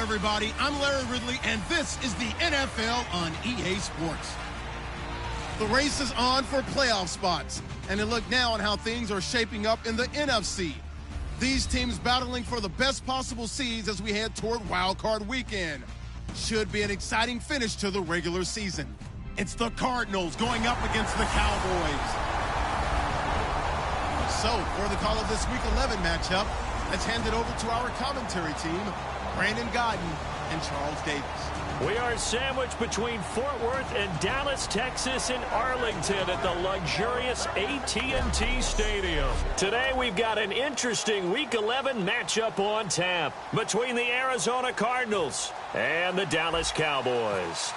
everybody. I'm Larry Ridley, and this is the NFL on EA Sports. The race is on for playoff spots, and a look now on how things are shaping up in the NFC. These teams battling for the best possible seeds as we head toward Wild Card Weekend. Should be an exciting finish to the regular season. It's the Cardinals going up against the Cowboys. So, for the call of this Week 11 matchup, let's hand it over to our commentary team, Brandon Godden and Charles Davis. We are sandwiched between Fort Worth and Dallas, Texas, and Arlington at the luxurious AT&T Stadium. Today we've got an interesting Week 11 matchup on tap between the Arizona Cardinals and the Dallas Cowboys.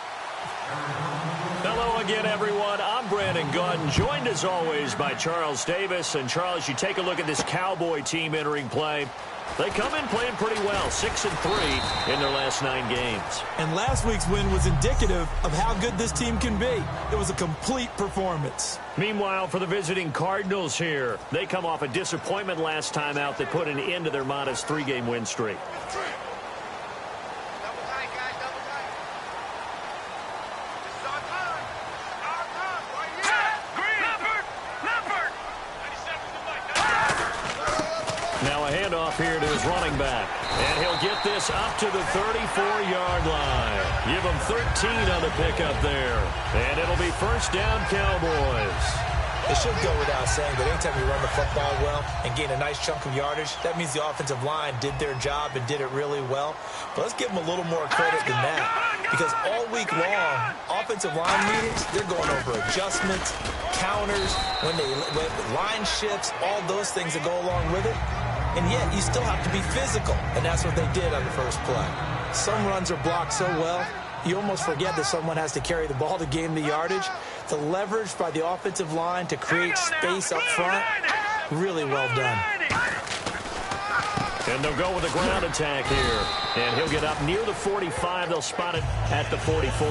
Hello again, everyone. I'm Brandon Godden, joined as always by Charles Davis. And Charles, you take a look at this Cowboy team entering play. They come in playing pretty well, 6-3 in their last 9 games. And last week's win was indicative of how good this team can be. It was a complete performance. Meanwhile, for the visiting Cardinals here, they come off a disappointment last time out that put an end to their modest 3-game win streak. Here to his running back, and he'll get this up to the 34-yard line. Give him 13 on the pickup there, and it'll be first down Cowboys. It should go without saying that anytime you run the football well and gain a nice chunk of yardage, that means the offensive line did their job and did it really well. But let's give them a little more credit than that, because all week long, offensive line meetings, they're going over adjustments, counters, when line shifts, all those things that go along with it. And yet, you still have to be physical, and that's what they did on the first play. Some runs are blocked so well, you almost forget that someone has to carry the ball to gain the yardage. The leverage by the offensive line to create space up front, really well done. And they'll go with a ground attack here. And he'll get up near the 45. They'll spot it at the 44.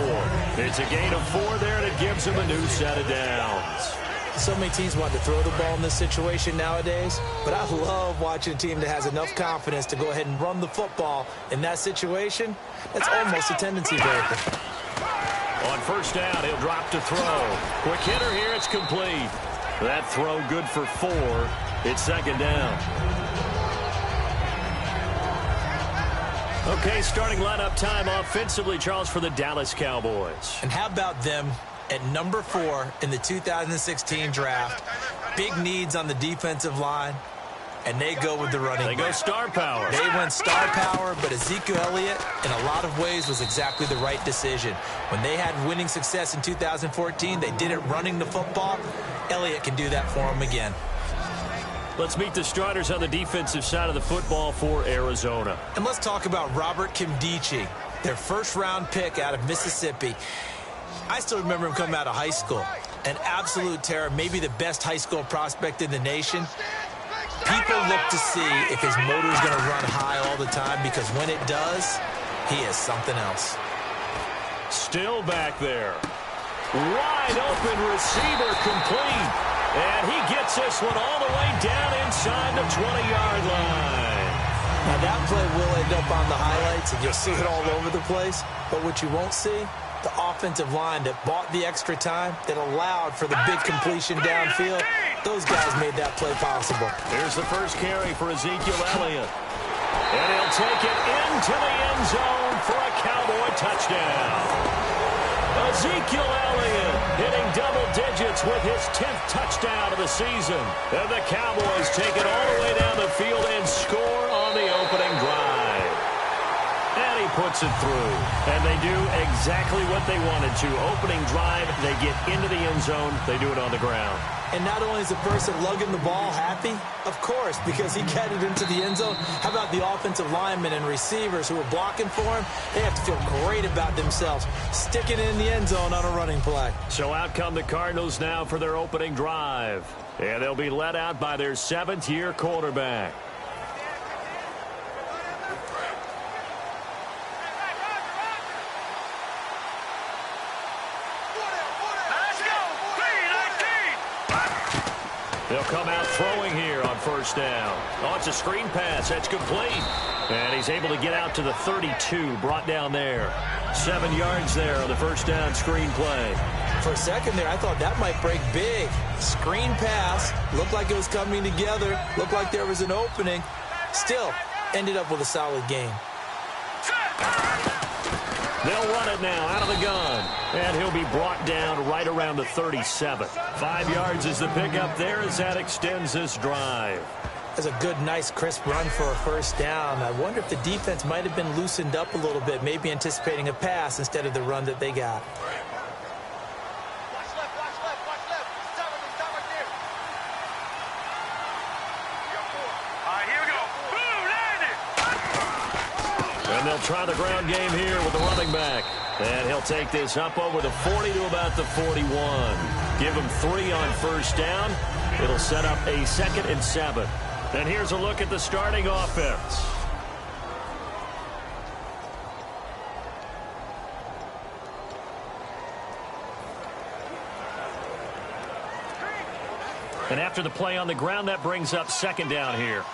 It's a gain of 4 there, and it gives them a new set of downs. So many teams want to throw the ball in this situation nowadays, but I love watching a team that has enough confidence to go ahead and run the football in that situation. That's almost a tendency breaker. On first down, he'll drop to throw. Quick hitter here, it's complete. That throw good for 4. It's second down. Okay, starting lineup time offensively, Charles, for the Dallas Cowboys. And how about them at number 4 in the 2016 draft? Big needs on the defensive line, and they go with the running back. They go star power. They went star power, but Ezekiel Elliott, in a lot of ways, was exactly the right decision. When they had winning success in 2014, they did it running the football. Elliott can do that for them again. Let's meet the starters on the defensive side of the football for Arizona. And let's talk about Robert Nkemdiche, their first-round pick out of Mississippi. I still remember him coming out of high school. An absolute terror, maybe the best high school prospect in the nation. People look to see if his motor is going to run high all the time, because when it does, he is something else. Still back there. Wide open receiver complete. And he gets this one all the way down inside the 20-yard line. Now that play will end up on the highlights, and you'll see it all over the place. But what you won't see, the offensive line that bought the extra time, that allowed for the big completion downfield, those guys made that play possible. Here's the first carry for Ezekiel Elliott. And he'll take it into the end zone for a Cowboy touchdown. Ezekiel Elliott hitting double digits with his 10th touchdown of the season. And the Cowboys take it all the way down the field and score on the opening drive. And he puts it through. And they do exactly what they wanted to. Opening drive, they get into the end zone. They do it on the ground. And not only is the person lugging the ball happy, of course, because he got it into the end zone. How about the offensive linemen and receivers who are blocking for him? They have to feel great about themselves, sticking it in the end zone on a running play. So out come the Cardinals now for their opening drive. And they'll be led out by their 7th-year quarterback. They'll come out throwing here on first down. Oh, it's a screen pass. That's complete. And he's able to get out to the 32, brought down there. 7 yards there on the first down screen play. For a second there, I thought that might break big. Screen pass. Looked like it was coming together. Looked like there was an opening. Still, ended up with a solid game. They'll run it now out of the gun. And he'll be brought down right around the 37. 5 yards is the pickup there as that extends this drive. That's a good, nice, crisp run for a first down. I wonder if the defense might have been loosened up a little bit, maybe anticipating a pass instead of the run that they got. And they'll try the ground game here with the running back. And he'll take this up over the 40 to about the 41. Give him 3 on first down. It'll set up a 2nd and 7. And here's a look at the starting offense. And after the play on the ground, that brings up 2nd down here.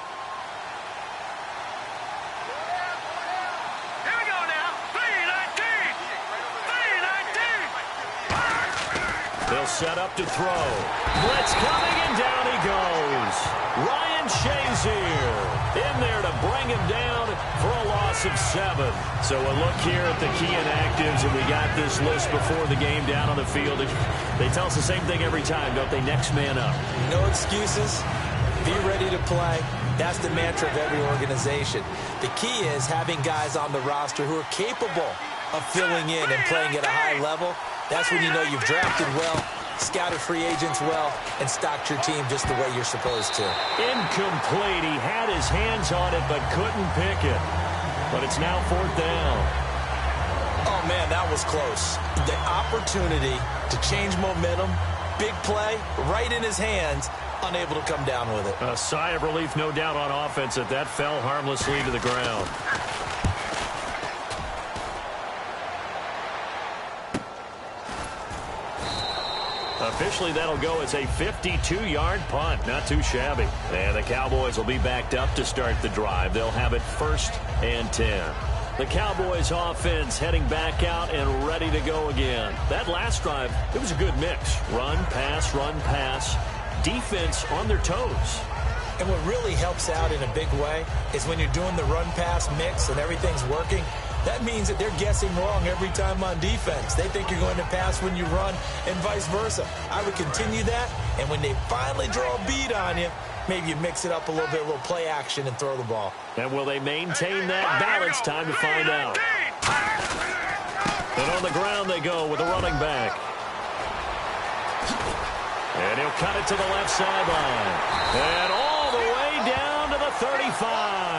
They'll set up to throw. Blitz coming, and down he goes. Ryan Shazier in there to bring him down for a loss of 7. So a look here at the key inactives, and we got this list before the game down on the field. They tell us the same thing every time, don't they? Next man up. No excuses. Be ready to play. That's the mantra of every organization. The key is having guys on the roster who are capable of filling in and playing at a high level. That's when you know you've drafted well, scouted free agents well, and stocked your team just the way you're supposed to. Incomplete. He had his hands on it but couldn't pick it. But it's now 4th down. Oh, man, that was close. The opportunity to change momentum, big play, right in his hands, unable to come down with it. A sigh of relief, no doubt, on offense that that fell harmlessly to the ground. Officially, that'll go as a 52-yard punt. Not too shabby. And the Cowboys will be backed up to start the drive. They'll have it 1st and 10. The Cowboys offense heading back out and ready to go again. That last drive, it was a good mix. Run, pass, defense on their toes. And what really helps out in a big way is when you're doing the run-pass mix and everything's working, that means that they're guessing wrong every time on defense. They think you're going to pass when you run and vice versa. I would continue that, and when they finally draw a beat on you, maybe you mix it up a little bit, a little play action, and throw the ball. And will they maintain that balance? Time to find out. And on the ground they go with the running back. And he'll cut it to the left sideline. And all the way down to the 35.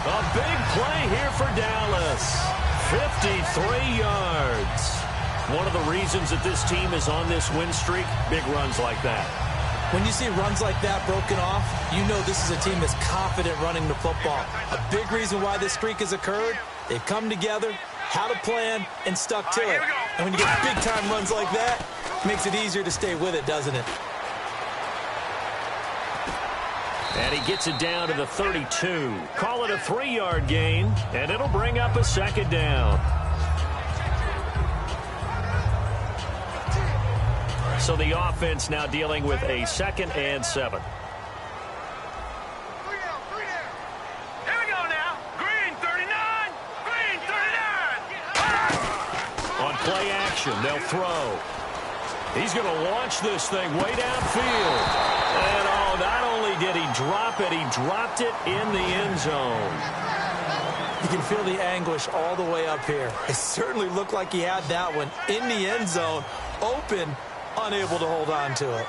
A big play here for Dallas. 53 yards. One of the reasons that this team is on this win streak, big runs like that. When you see runs like that broken off, you know this is a team that's confident running the football. A big reason why this streak has occurred, they've come together, had a plan, and stuck to it. And when you get big-time runs like that, it makes it easier to stay with it, doesn't it? And he gets it down to the 32. Call it a 3-yard gain, and it'll bring up a 2nd down. So the offense now dealing with a 2nd and 7. Here we go now. Green 39. Green 39. On play action, they'll throw. He's going to launch this thing way downfield. And, oh, not only did he drop it, he dropped it in the end zone. You can feel the anguish all the way up here. It certainly looked like he had that one in the end zone, open, unable to hold on to it.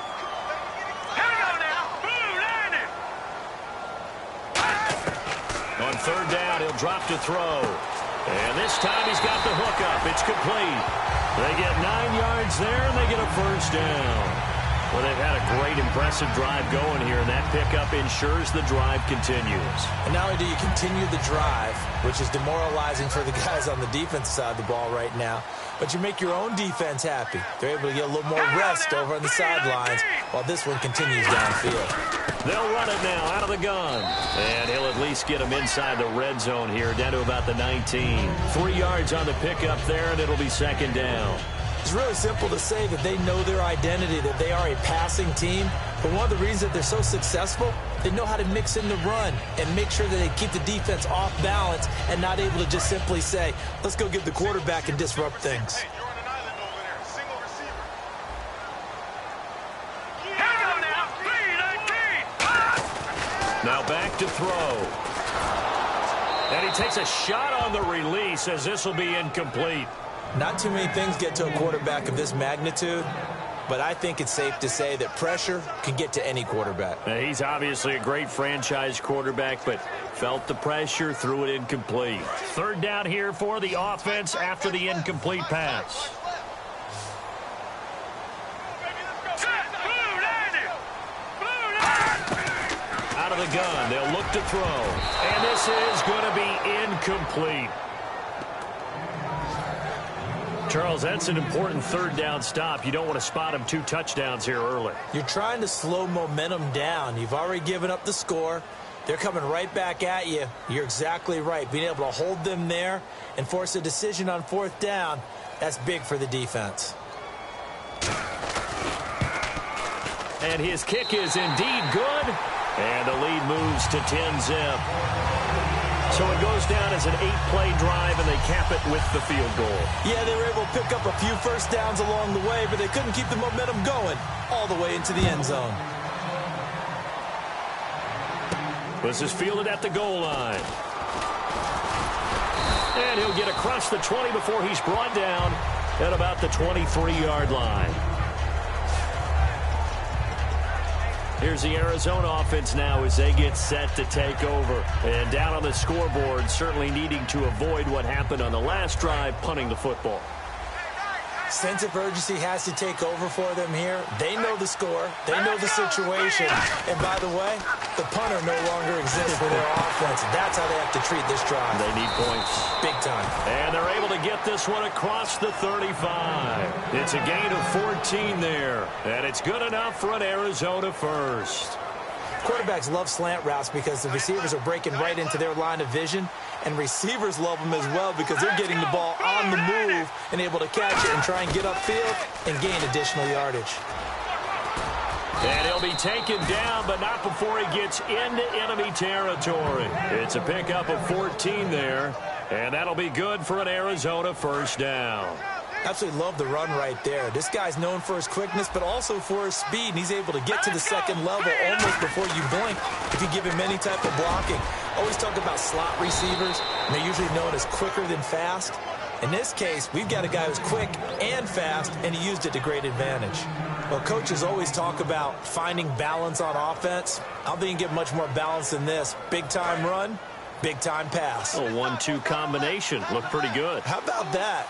Here we go now. Blue landing. On 3rd down, he'll drop to throw. And this time he's got the hook up. It's complete. They get 9 yards there, and they get a 1st down. Well, they've had a great, impressive drive going here, and that pickup ensures the drive continues. And not only do you continue the drive, which is demoralizing for the guys on the defense side of the ball right now, but you make your own defense happy. They're able to get a little more rest over on the sidelines while this one continues downfield. They'll run it now out of the gun. And he'll at least get them inside the red zone here, down to about the 19. 3 yards on the pickup there, and it'll be second down. It's really simple to say that they know their identity, that they are a passing team. But one of the reasons that they're so successful, they know how to mix in the run and make sure that they keep the defense off balance and not able to just simply say, let's go get the quarterback and disrupt things. Hey, you're on an island over there. Single receiver. Here we go now. 3-19. Now back to throw. And he takes a shot on the release as this will be incomplete. Not too many things get to a quarterback of this magnitude, but I think it's safe to say that pressure can get to any quarterback. Now, he's obviously a great franchise quarterback, but felt the pressure, threw it incomplete. Third down here for the offense after the incomplete pass. Out of the gun, they'll look to throw. And this is going to be incomplete. Charles, that's an important third down stop. You don't want to spot him 2 touchdowns here early. You're trying to slow momentum down. You've already given up the score. They're coming right back at you. You're exactly right. Being able to hold them there and force a decision on 4th down, that's big for the defense. And his kick is indeed good. And the lead moves to 10-zip. So it goes down as an 8-play drive, and they cap it with the field goal. Yeah, they were able to pick up a few first downs along the way, but they couldn't keep the momentum going all the way into the end zone. This is fielded at the goal line. And he'll get across the 20 before he's brought down at about the 23-yard line. Here's the Arizona offense now as they get set to take over. And down on the scoreboard, certainly needing to avoid what happened on the last drive, punting the football. Sense of urgency has to take over for them here. They know the score. They know the situation. And by the way, the punter no longer exists for their offense. That's how they have to treat this drive. They need points. Big time. And they're able to get this one across the 35. It's a gain of 14 there. And it's good enough for an Arizona first. Quarterbacks love slant routes because the receivers are breaking right into their line of vision. And receivers love them as well because they're getting the ball on the move and able to catch it and try and get upfield and gain additional yardage. And he'll be taken down, but not before he gets into enemy territory. It's a pickup of 14 there, and that'll be good for an Arizona first down. Absolutely love the run right there. This guy's known for his quickness, but also for his speed, and he's able to get to the second level almost before you blink if you give him any type of blocking. Always talk about slot receivers, and they're usually known as quicker than fast. In this case, we've got a guy who's quick and fast, and he used it to great advantage. Well, coaches always talk about finding balance on offense. I don't think you can get much more balance than this. Big-time run, big-time pass. A 1-2 combination. Looked pretty good. How about that?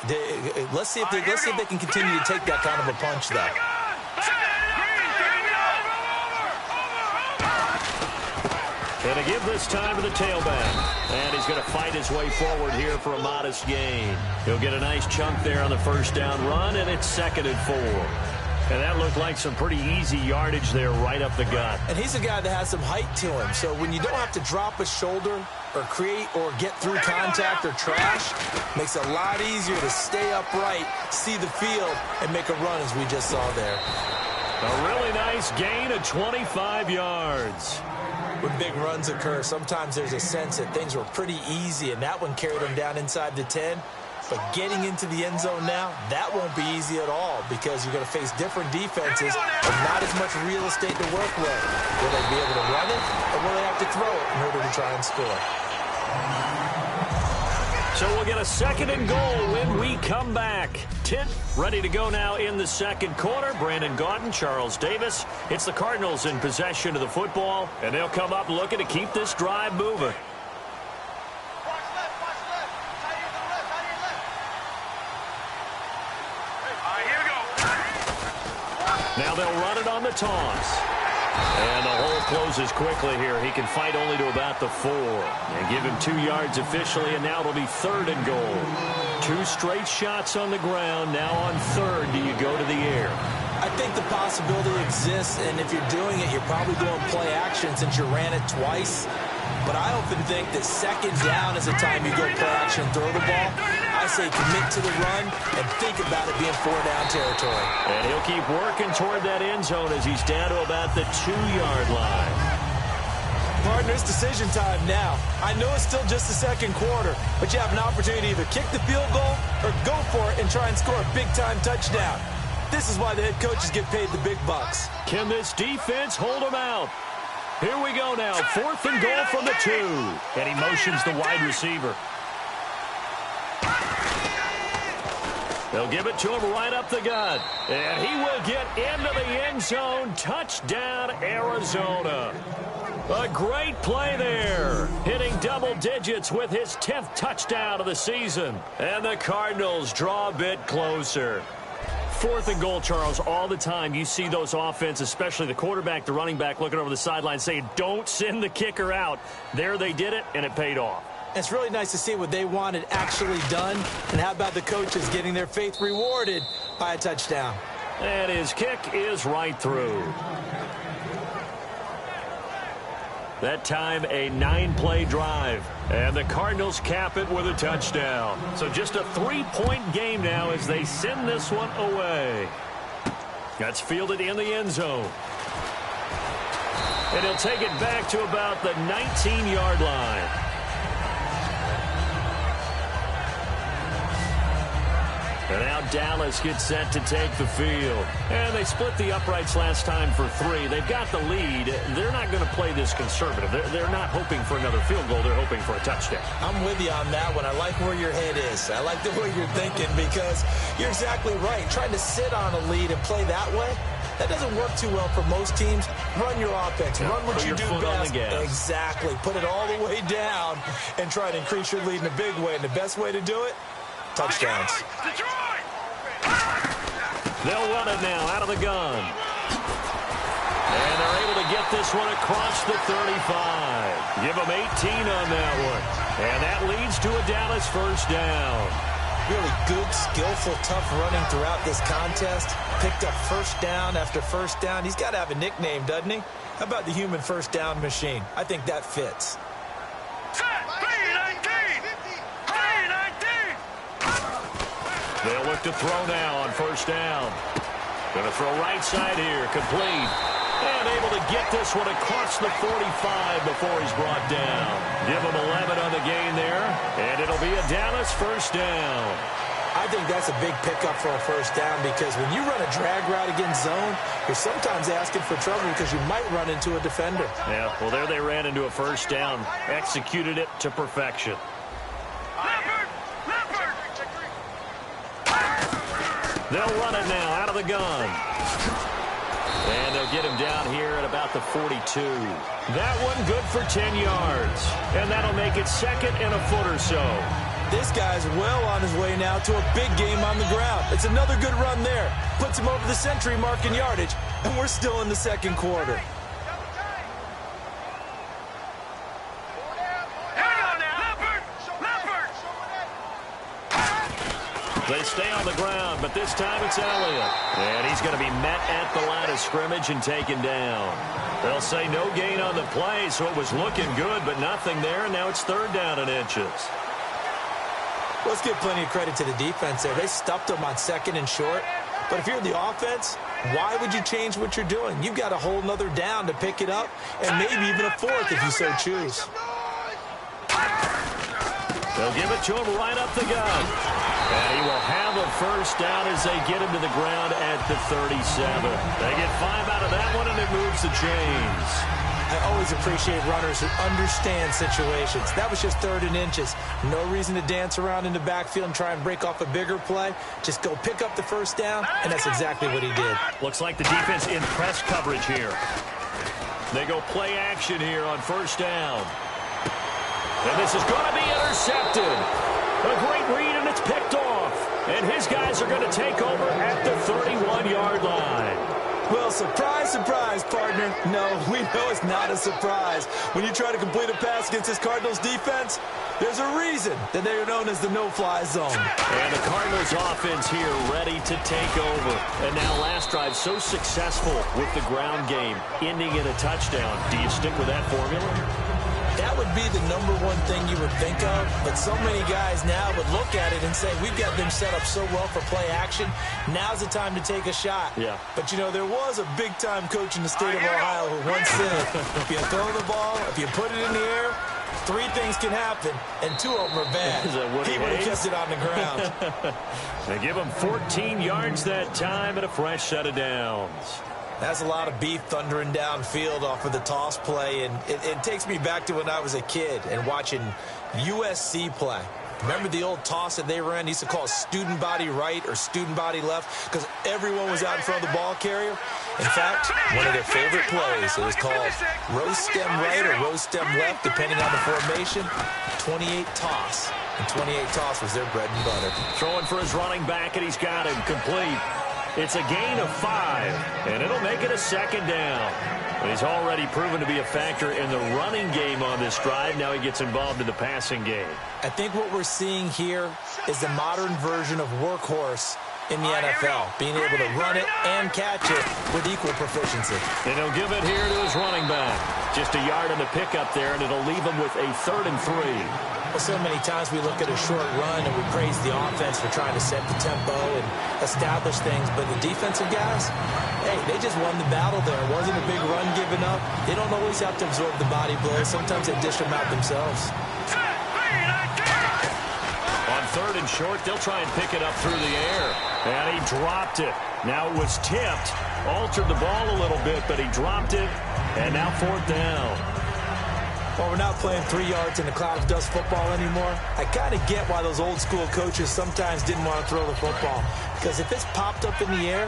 Let's see if they can continue to take that kind of a punch, though. And to give this time to the tailback. And he's going to fight his way forward here for a modest gain. He'll get a nice chunk there on the first down run, and it's 2nd and 4. And that looked like some pretty easy yardage there right up the gut. And he's a guy that has some height to him. So when you don't have to drop a shoulder or create or get through contact or trash, makes it a lot easier to stay upright, see the field, and make a run as we just saw there. A really nice gain of 25 yards. When big runs occur, sometimes there's a sense that things were pretty easy, and that one carried him down inside the 10. But getting into the end zone now, that won't be easy at all because you're going to face different defenses and not as much real estate to work with. Will they be able to run it, or will they have to throw it in order to try and score? So we'll get a 2nd and goal when we come back. Tint ready to go now in the 2nd quarter. Brandon Gaudin, Charles Davis. It's the Cardinals in possession of the football, and they'll come up looking to keep this drive moving. Now they'll run it on the toss. And the hole closes quickly here. He can fight only to about the 4. They give him 2 yards officially, and now it'll be 3rd and goal. 2 straight shots on the ground. Now on 3rd, do you go to the air? I think the possibility exists, and if you're doing it, you're probably going play action since you ran it twice. But I often think that 2nd down is the time you go play action and throw the ball. I say commit to the run and think about it being 4-down territory. And he'll keep working toward that end zone as he's down to about the 2-yard line. Partner, it's decision time now. I know it's still just the 2nd quarter, but you have an opportunity to either kick the field goal or go for it and try and score a big-time touchdown. This is why the head coaches get paid the big bucks. Can this defense hold him out? Here we go now. 4th and goal from the 2. And he motions the wide receiver. They'll give it to him right up the gut. And he will get into the end zone. Touchdown, Arizona. A great play there. Hitting double digits with his 10th touchdown of the season. And the Cardinals draw a bit closer. 4th and goal, Charles, all the time you see those offenses, especially the quarterback, the running back, looking over the sideline saying, don't send the kicker out. There they did it, and it paid off. It's really nice to see what they wanted actually done. And how about the coaches getting their faith rewarded by a touchdown? And his kick is right through. That time, a 9-play drive. And the Cardinals cap it with a touchdown. So just a 3-point game now as they send this one away. That's fielded in the end zone. And he'll take it back to about the 19-yard line. And now Dallas gets set to take the field. And they split the uprights last time for 3. They've got the lead. They're not going to play this conservative. They're not hoping for another field goal. They're hoping for a touchdown. I'm with you on that one. I like where your head is. I like the way you're thinking because you're exactly right. Trying to sit on a lead and play that way, that doesn't work too well for most teams. Run your offense. Run what you do best. Exactly. Put it all the way down and try to increase your lead in a big way. And the best way to do it, touchdowns. They'll run it now out of the gun. And they're able to get this one across the 35. Give them 18 on that one. And that leads to a Dallas 1st down. Really good, skillful, tough running throughout this contest. Picked up 1st down after 1st down. He's got to have a nickname, doesn't he? How about the human 1st down machine? I think that fits. They'll look to throw now on 1st down. Going to throw right side here. Complete. And able to get this one across the 45 before he's brought down. Give him 11 on the gain there. And it'll be a Dallas 1st down. I think that's a big pickup for a 1st down because when you run a drag route against zone, you're sometimes asking for trouble because you might run into a defender. Yeah, well, there they ran into a 1st down. Executed it to perfection. They'll run it now out of the gun. And they'll get him down here at about the 42. That one good for 10 yards. And that'll make it 2nd and a foot or so. This guy's well on his way now to a big game on the ground. It's another good run there. Puts him over the century mark in yardage. And we're still in the 2nd quarter. They stay on the ground, but this time it's Elliott. And he's going to be met at the line of scrimmage and taken down. They'll say no gain on the play, so it was looking good, but nothing there, and now it's 3rd down and inches. Let's give plenty of credit to the defense there. They stuffed them on 2nd and short. But if you're the offense, why would you change what you're doing? You've got a whole nother down to pick it up, and maybe even a 4th if you so choose. They'll give it to him right up the gut. And he will have a 1st down as they get him to the ground at the 37. They get 5 out of that one, and it moves the chains. I always appreciate runners who understand situations. That was just 3rd and inches. No reason to dance around in the backfield and try and break off a bigger play. Just go pick up the 1st down, and that's exactly what he did. Looks like the defense in press coverage here. They go play action here on 1st down. And this is going to be intercepted. A great read, and it's picked off. And his guys are going to take over at the 31-yard line. Well, surprise, surprise, partner. No, we know it's not a surprise. When you try to complete a pass against this Cardinals defense, there's a reason that they are known as the no-fly zone. And the Cardinals offense here ready to take over. And now last drive so successful with the ground game, ending in a touchdown. Do you stick with that formula? That would be the number one thing you would think of, but so many guys now would look at it and say, we've got them set up so well for play action. Now's the time to take a shot. Yeah. But, you know, there was a big-time coach in the state of Ohio who once said, if you throw the ball, if you put it in the air, 3 things can happen, and 2 of them are bad. He would have kept it on the ground. They give him 14 yards that time and a fresh set of downs. That's a lot of beef thundering downfield off of the toss play, and it takes me back to when I was a kid and watching USC play. Remember the old toss that they ran? They used to call it student body right or student body left because everyone was out in front of the ball carrier. In fact, one of their favorite plays, it was called roast stem right or roast stem left, depending on the formation, 28 toss. And 28 toss was their bread and butter. Throwing for his running back, and he's got him complete. It's a gain of 5, and it'll make it a second down. And he's already proven to be a factor in the running game on this drive. Now he gets involved in the passing game. I think what we're seeing here is the modern version of workhorse in the NFL, being able to run it and catch it with equal proficiency. And he'll give it here to his running back. Just a yard on the pickup there, and it'll leave him with a 3rd and 3. Well, so many times we look at a short run and we praise the offense for trying to set the tempo and establish things, but the defensive guys, hey, they just won the battle there. It wasn't a big run given up. They don't always have to absorb the body blows. Sometimes they dish them out themselves. On 3rd and short, they'll try and pick it up through the air. And he dropped it. Now it was tipped. Altered the ball a little bit, but he dropped it. And now 4th down. Well, we're not playing 3 yards in the cloud of dust football anymore. I kind of get why those old school coaches sometimes didn't want to throw the football. Because if it's popped up in the air,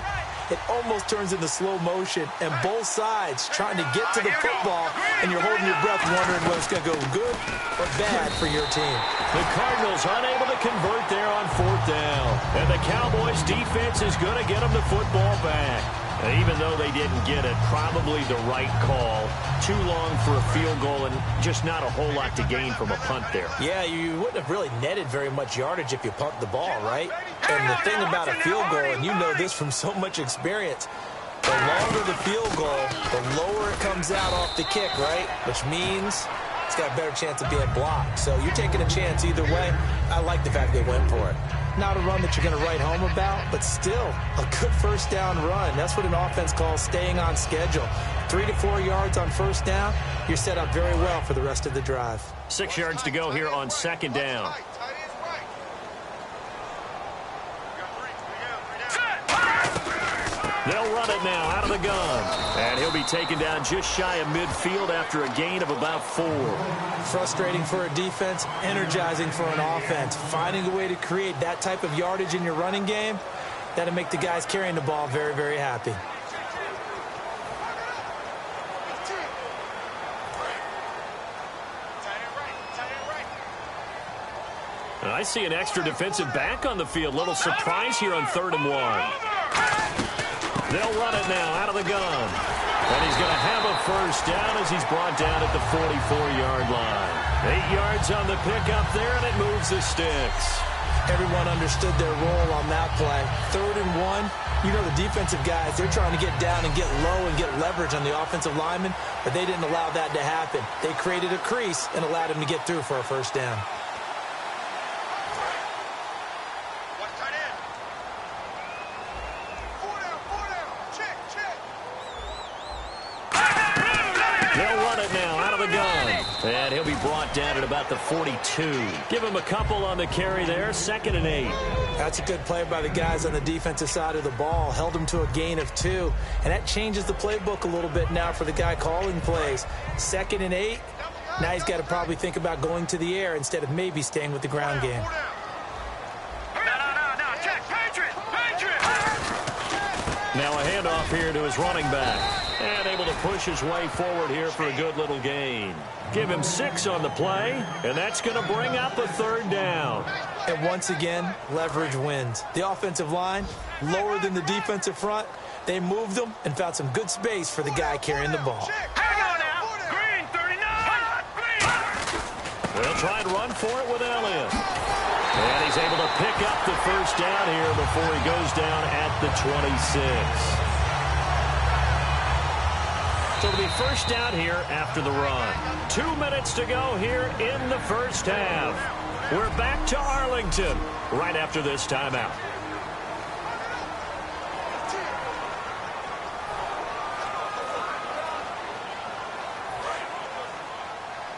it almost turns into slow motion. And both sides trying to get to the football, and you're holding your breath wondering whether it's going to go good or bad for your team. The Cardinals unable to convert there on 4th down. And the Cowboys defense is going to get them the football back. And even though they didn't get it, probably the right call. Too long for a field goal and just not a whole lot to gain from a punt there. Yeah, you wouldn't have really netted very much yardage if you pumped the ball, right? And the thing about a field goal, and you know this from so much experience, the longer the field goal, the lower it comes out off the kick, right? Which means it's got a better chance of being blocked. So you're taking a chance either way. I like the fact they went for it. Not a run that you're going to write home about, but still a good 1st down run. That's what an offense calls staying on schedule. 3 to 4 yards on 1st down, you're set up very well for the rest of the drive. 6 yards to go here on 2nd down. They'll run it now out of the gun. And he'll be taken down just shy of midfield after a gain of about 4. Frustrating for a defense, energizing for an offense. Finding a way to create that type of yardage in your running game, that'll make the guys carrying the ball very, very happy. And I see an extra defensive back on the field. Little surprise here on 3rd and 1. They'll run it now out of the gun. And he's going to have a 1st down as he's brought down at the 44-yard line. 8 yards on the pickup there, and it moves the sticks. Everyone understood their role on that play. 3rd and 1, you know the defensive guys, they're trying to get down and get low and get leverage on the offensive lineman, but they didn't allow that to happen. They created a crease and allowed him to get through for a 1st down. And he'll be brought down at about the 42. Give him a couple on the carry there. 2nd and 8. That's a good play by the guys on the defensive side of the ball. Held him to a gain of 2. And that changes the playbook a little bit now for the guy calling plays. 2nd and 8. Now he's got to probably think about going to the air instead of maybe staying with the ground game. Now a handoff here to his running back. And able to push his way forward here for a good little gain. Give him 6 on the play, and that's going to bring up a 3rd down. And once again, leverage wins. The offensive line, lower than the defensive front, They moved him and found some good space for the guy carrying the ball. Hang on now. Green 39. Green. They'll try and run for it with Elliott. And he's able to pick up the first down here before he goes down at the 26. So it'll be first down here after the run. 2 minutes to go here in the first half. We're back to Arlington right after this timeout.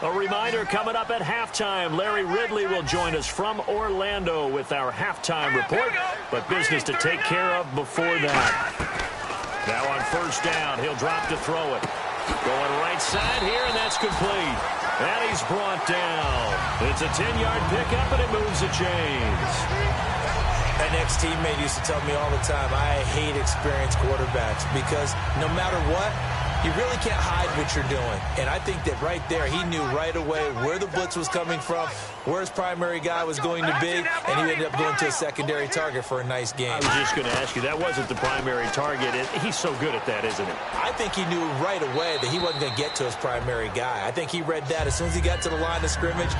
A reminder coming up at halftime, Larry Ridley will join us from Orlando with our halftime report, but business to take care of before that. Now on first down, he'll drop to throw it. Going right side here, and that's complete. And he's brought down. It's a 10-yard pickup, and it moves the chains. An ex-teammate used to tell me all the time, I hate experienced quarterbacks because no matter what, you really can't hide what you're doing. And I think that right there, he knew right away where the blitz was coming from, where his primary guy was going to be, and he ended up going to a secondary target for a nice game. I was just going to ask you, that wasn't the primary target. He's so good at that, isn't he? I think he knew right away that he wasn't going to get to his primary guy. I think he read that as soon as he got to the line of scrimmage,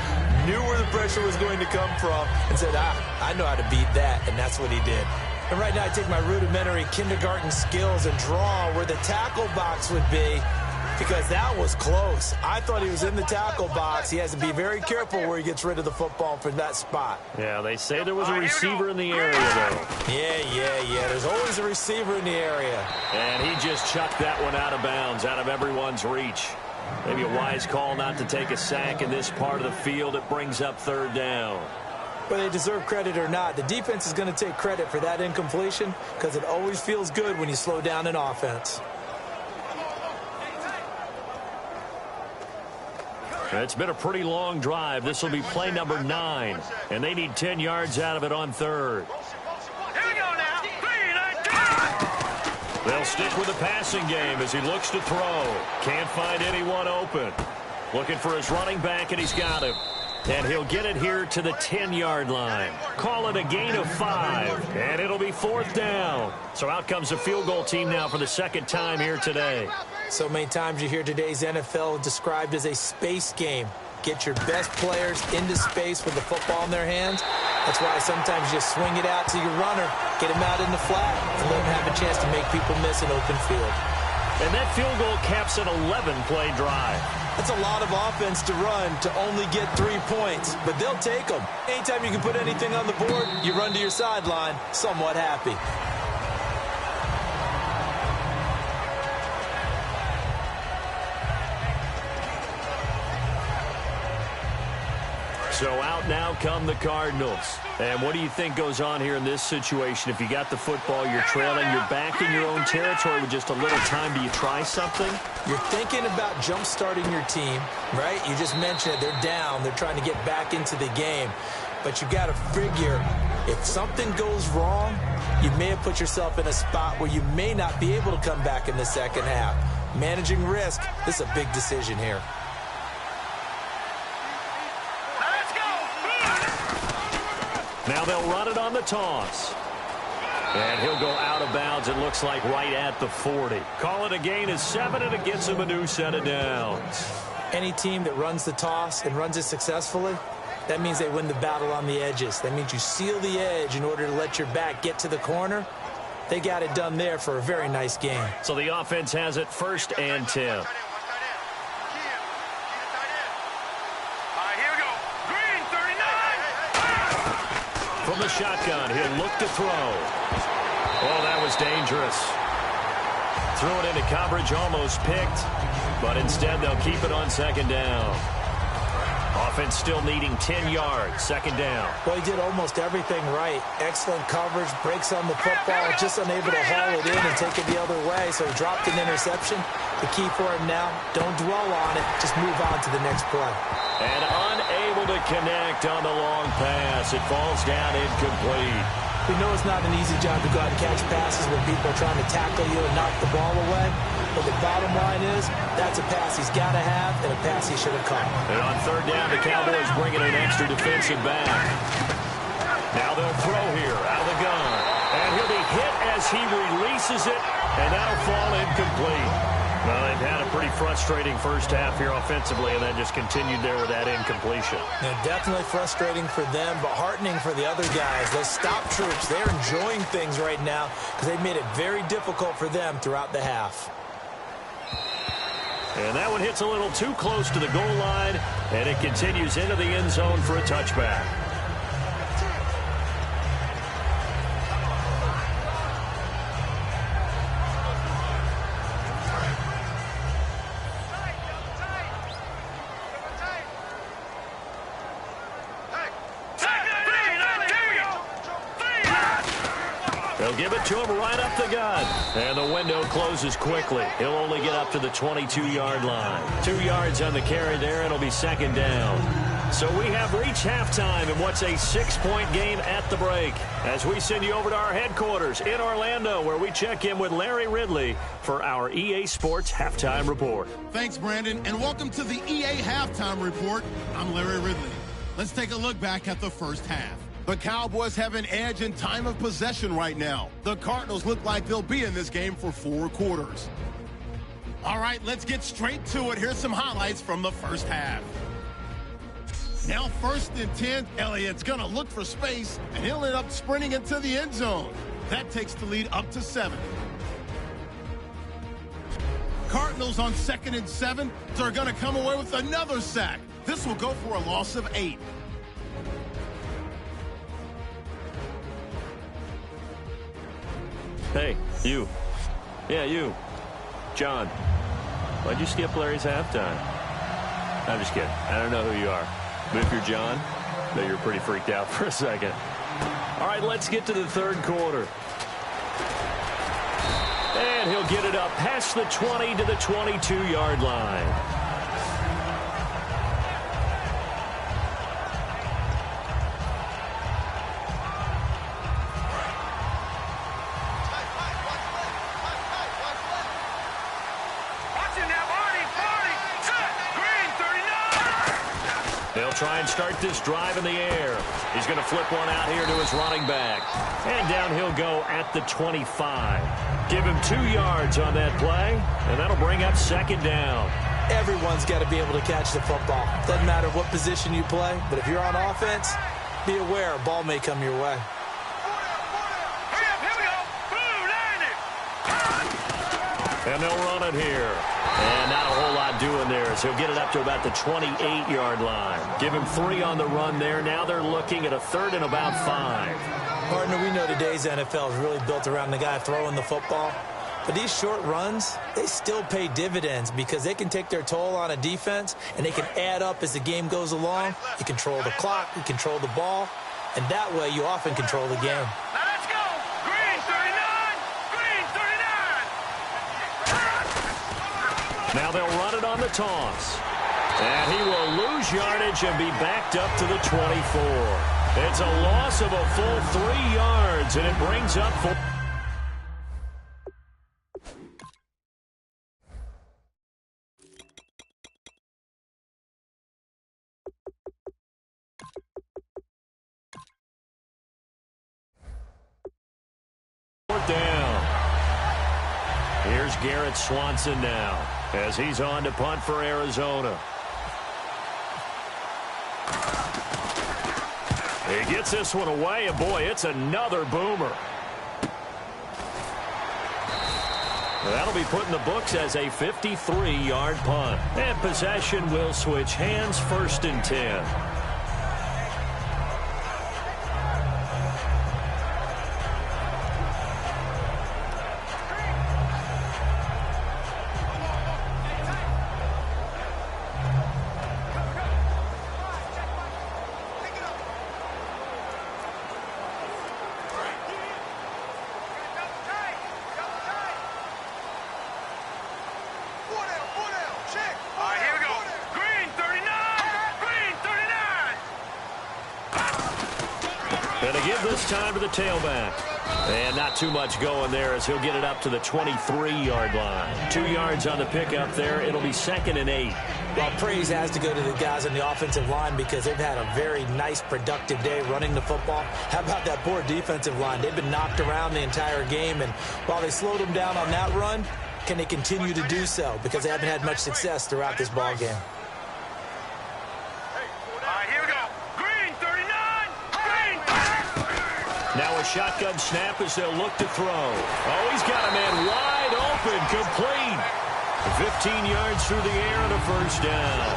knew where the pressure was going to come from, and said, I know how to beat that, and that's what he did. And right now I take my rudimentary kindergarten skills and draw where the tackle box would be because that was close. I thought he was in the tackle box. He has to be very careful where he gets rid of the football from that spot. Yeah, they say there was a receiver in the area, though. Yeah. There's always a receiver in the area. And he just chucked that one out of bounds, out of everyone's reach. Maybe a wise call not to take a sack in this part of the field. It brings up third down. Whether they deserve credit or not, the defense is going to take credit for that incompletion because it always feels good when you slow down an offense. It's been a pretty long drive. This will be play number 9, and they need 10 yards out of it on third. Here we go now. 3, 9, 2. They'll stick with the passing game as he looks to throw. Can't find anyone open. Looking for his running back, and he's got him. And he'll get it here to the 10-yard line. Call it a gain of 5, and it'll be fourth down. So out comes the field goal team now for the second time here today. So many times you hear today's NFL described as a space game. Get your best players into space with the football in their hands. That's why sometimes you just swing it out to your runner, get him out in the flat, and let him have a chance to make people miss an open field. And that field goal caps an 11-play drive. That's a lot of offense to run to only get 3 points, but they'll take them. Anytime you can put anything on the board, you run to your sideline somewhat happy. So out now come the Cardinals. And what do you think goes on here in this situation? If you got the football, you're trailing, you're back in your own territory with just a little time. Do you try something? You're thinking about jump-starting your team, right? You just mentioned it. They're down. They're trying to get back into the game. But you got to figure if something goes wrong, you may have put yourself in a spot where you may not be able to come back in the second half. Managing risk, this is a big decision here. Now they'll run it on the toss. And he'll go out of bounds, it looks like right at the 40. Call it a gain of 7, and it gets him a new set of downs. Any team that runs the toss and runs it successfully, that means they win the battle on the edges. That means you seal the edge in order to let your back get to the corner. They got it done there for a very nice game. So the offense has it 1st and 10. From the shotgun, he'll look to throw. Oh, that was dangerous. Threw it into coverage, almost picked, but instead they'll keep it on 2nd down. Offense still needing 10 yards, 2nd down. Well, he did almost everything right. Excellent coverage, breaks on the football, just unable to haul it in and take it the other way, so he dropped an interception. The key for him now, don't dwell on it, just move on to the next play. And unable to connect on the long pass. It falls down incomplete. We know it's not an easy job to go out and catch passes when people are trying to tackle you and knock the ball away. But the bottom line is, that's a pass he's got to have and a pass he should have caught. And on 3rd down, the Cowboys bringing an extra defensive back. Now they'll throw here out of the gun. And he'll be hit as as he releases it, and that'll fall incomplete. Well, they've had a pretty frustrating first half here offensively, and then just continued there with that incompletion. Yeah, definitely frustrating for them, but heartening for the other guys. Those stop troops, they're enjoying things right now because they've made it very difficult for them throughout the half. And that one hits a little too close to the goal line, and it continues into the end zone for a touchback. They'll give it to him right up the gut. And the window closes quickly. He'll only get up to the 22-yard line. 2 yards on the carry there. It'll be second down. So we have reached halftime in what's a 6-point game at the break. As we send you over to our headquarters in Orlando, where we check in with Larry Ridley for our EA Sports Halftime Report. Thanks, Brandon, and welcome to the EA Halftime Report. I'm Larry Ridley. Let's take a look back at the first half. The Cowboys have an edge in time of possession right now. The Cardinals look like they'll be in this game for 4 quarters. All right, let's get straight to it. Here's some highlights from the first half. Now 1st and 10, Elliott's going to look for space, and he'll end up sprinting into the end zone. That takes the lead up to 7. Cardinals on 2nd and 7 are going to come away with another sack. This will go for a loss of 8. Hey, you. Yeah, you. John. Why'd you skip Larry's halftime? I'm just kidding. I don't know who you are. But if you're John, I bet you're pretty freaked out for a second. All right, let's get to the third quarter. And he'll get it up past the 20 to the 22-yard line. Try and start this drive in the air. He's going to flip one out here to his running back. And down he'll go at the 25. Give him 2 yards on that play, and that'll bring up second down. Everyone's got to be able to catch the football. Doesn't matter what position you play, but if you're on offense, be aware a ball may come your way. And they'll run it here. And not a whole lot doing there as he'll get it up to about the 28-yard line. Give him 3 on the run there. Now they're looking at a 3rd and about 5. Partner, we know today's NFL is really built around the guy throwing the football. But these short runs, they still pay dividends because they can take their toll on a defense and they can add up as the game goes along. You control the clock, you control the ball, and that way you often control the game. Now they'll run it on the toss. And he will lose yardage and be backed up to the 24. It's a loss of a full 3 yards, and it brings up 4. Down. Here's Garrett Swanson now as he's on to punt for Arizona. He gets this one away, and boy, it's another boomer. That'll be put in the books as a 53-yard punt. And possession will switch hands, 1st and 10. And to give this time to the tailback. And not too much going there as he'll get it up to the 23-yard line. 2 yards on the pickup there. It'll be 2nd and 8. Well, praise has to go to the guys on the offensive line because they've had a very nice, productive day running the football. How about that poor defensive line? They've been knocked around the entire game, and while they slowed them down on that run, can they continue to do so? Because they haven't had much success throughout this ball game. Here we go. Green 39. Green. Now a shotgun snap as they'll look to throw. Oh, he's got a man wide open, complete. 15 yards through the air and a first down.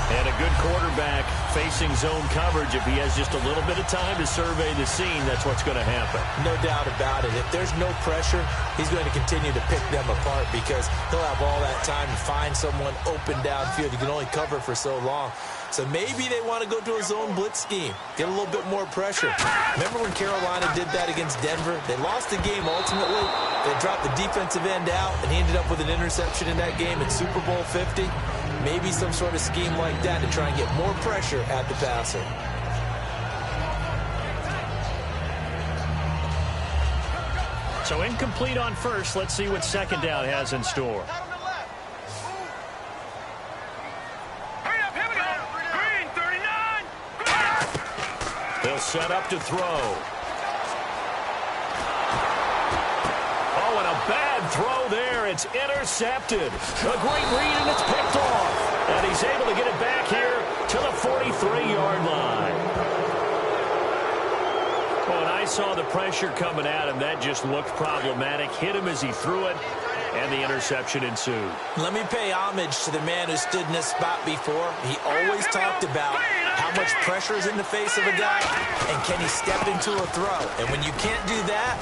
And a good quarterback facing zone coverage. If he has just a little bit of time to survey the scene, that's what's going to happen. No doubt about it. If there's no pressure, he's going to continue to pick them apart because he'll have all that time to find someone open downfield. You can only cover for so long. So maybe they want to go to a zone blitz scheme, get a little bit more pressure. Remember when Carolina did that against Denver? They lost the game ultimately. They dropped the defensive end out, and he ended up with an interception in that game in Super Bowl 50. Maybe some sort of scheme like that to try and get more pressure at the passer. So incomplete on first. Let's see what second down has in store. They'll set up to throw. Oh, and a bad throw there. It's intercepted. A great read, and it's picked off. And he's able to get it back here to the 43-yard line. Oh, and I saw the pressure coming at him. That just looked problematic. Hit him as he threw it, and the interception ensued. Let me pay homage to the man who stood in this spot before. He always talked about how much pressure is in the face of a guy, and can he step into a throw? And when you can't do that,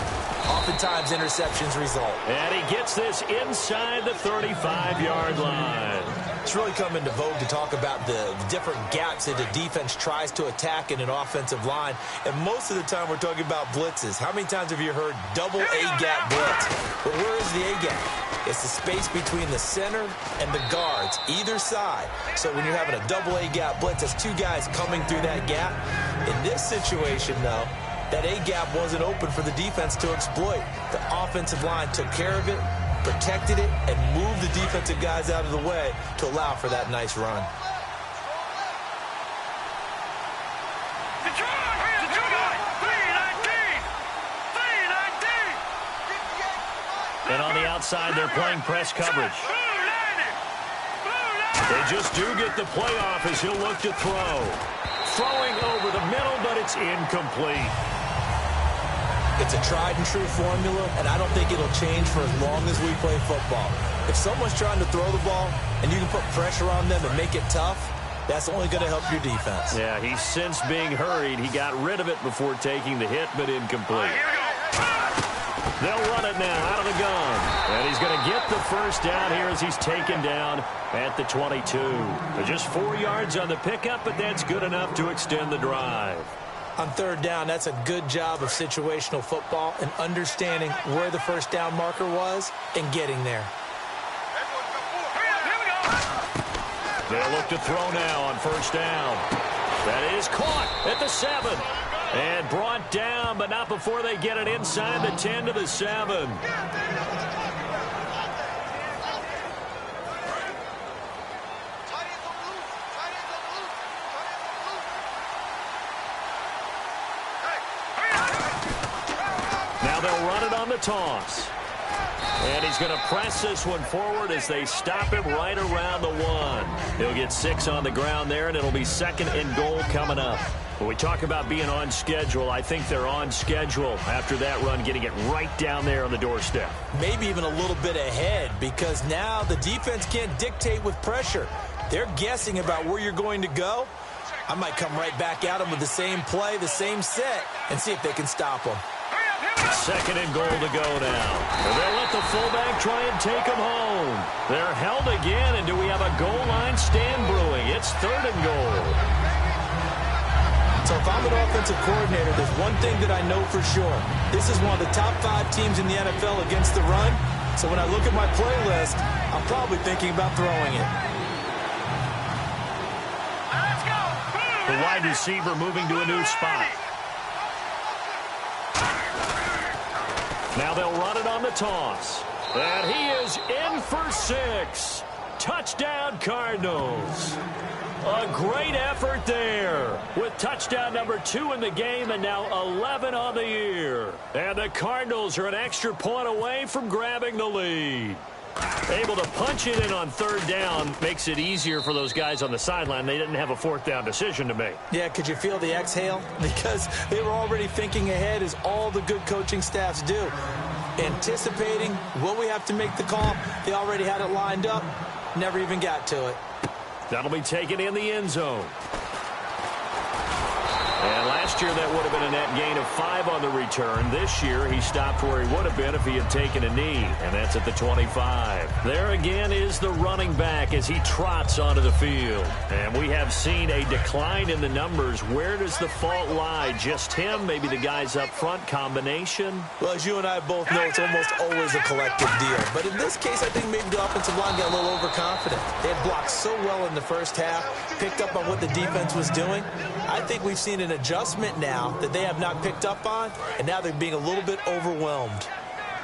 oftentimes interceptions result. And he gets this inside the 35-yard line. It's really come into vogue to talk about the different gaps that a defense tries to attack in an offensive line. And most of the time we're talking about blitzes. How many times have you heard double A-gap blitz? But where is the A-gap? It's the space between the center and the guards, either side. So when you're having a double A-gap blitz, that's two guys coming through that gap. In this situation, though, that A-gap wasn't open for the defense to exploit. The offensive line took care of it, protected it, and moved the defensive guys out of the way to allow for that nice run. And on the outside, they're playing press coverage. They just do get the playoff as he'll look to throw. Throwing over the middle, but it's incomplete. It's a tried and true formula, and I don't think it'll change for as long as we play football. If someone's trying to throw the ball and you can put pressure on them and make it tough, that's only going to help your defense. Yeah, he's since being hurried. He got rid of it before taking the hit, but incomplete. They'll run it now out of the gun. And he's going to get the first down here as he's taken down at the 22. Just 4 yards on the pickup, but that's good enough to extend the drive. On third down, that's a good job of situational football and understanding where the first down marker was and getting there. They'll look to throw now on first down. That is caught at the 7. And brought down, but not before they get it inside the 10 to the 7. Now they'll run it on the toss. And he's going to press this one forward as they stop him right around the 1. He'll get 6 on the ground there, and it'll be second and goal coming up. When we talk about being on schedule, I think they're on schedule after that run, getting it right down there on the doorstep. Maybe even a little bit ahead, because now the defense can't dictate with pressure. They're guessing about where you're going to go. I might come right back at them with the same play, the same set, and see if they can stop them. Second and goal to go now. They'll let the fullback try and take him home. They're held again, and do we have a goal line stand brewing? It's third and goal. So if I'm an offensive coordinator, there's one thing that I know for sure. This is one of the top 5 teams in the NFL against the run. So when I look at my playlist, I'm probably thinking about throwing it. The wide receiver moving to a new spot. Now they'll run it on the toss. And he is in for 6. touchdown Cardinals. A great effort there with touchdown number 2 in the game and now 11 on the year. And the Cardinals are an extra point away from grabbing the lead. Able to punch it in on 3rd down makes it easier for those guys on the sideline. They didn't have a 4th down decision to make. Yeah, could you feel the exhale? Because they were already thinking ahead, as all the good coaching staffs do. Anticipating, will we have to make the call? They already had it lined up. Never even got to it. That'll be taken in the end zone. And last year that would have been a net gain of 5 on the return. This year he stopped where he would have been if he had taken a knee, and that's at the 25. There again is the running back as he trots onto the field. And we have seen a decline in the numbers. Where does the fault lie? Just him? Maybe the guys up front? Combination? Well, as you and I both know, it's almost always a collective deal. But in this case, I think maybe the offensive line got a little overconfident. They had blocked so well in the first half, picked up on what the defense was doing. I think we've seen an adjustment now that they have not picked up on, and now they're being a little bit overwhelmed.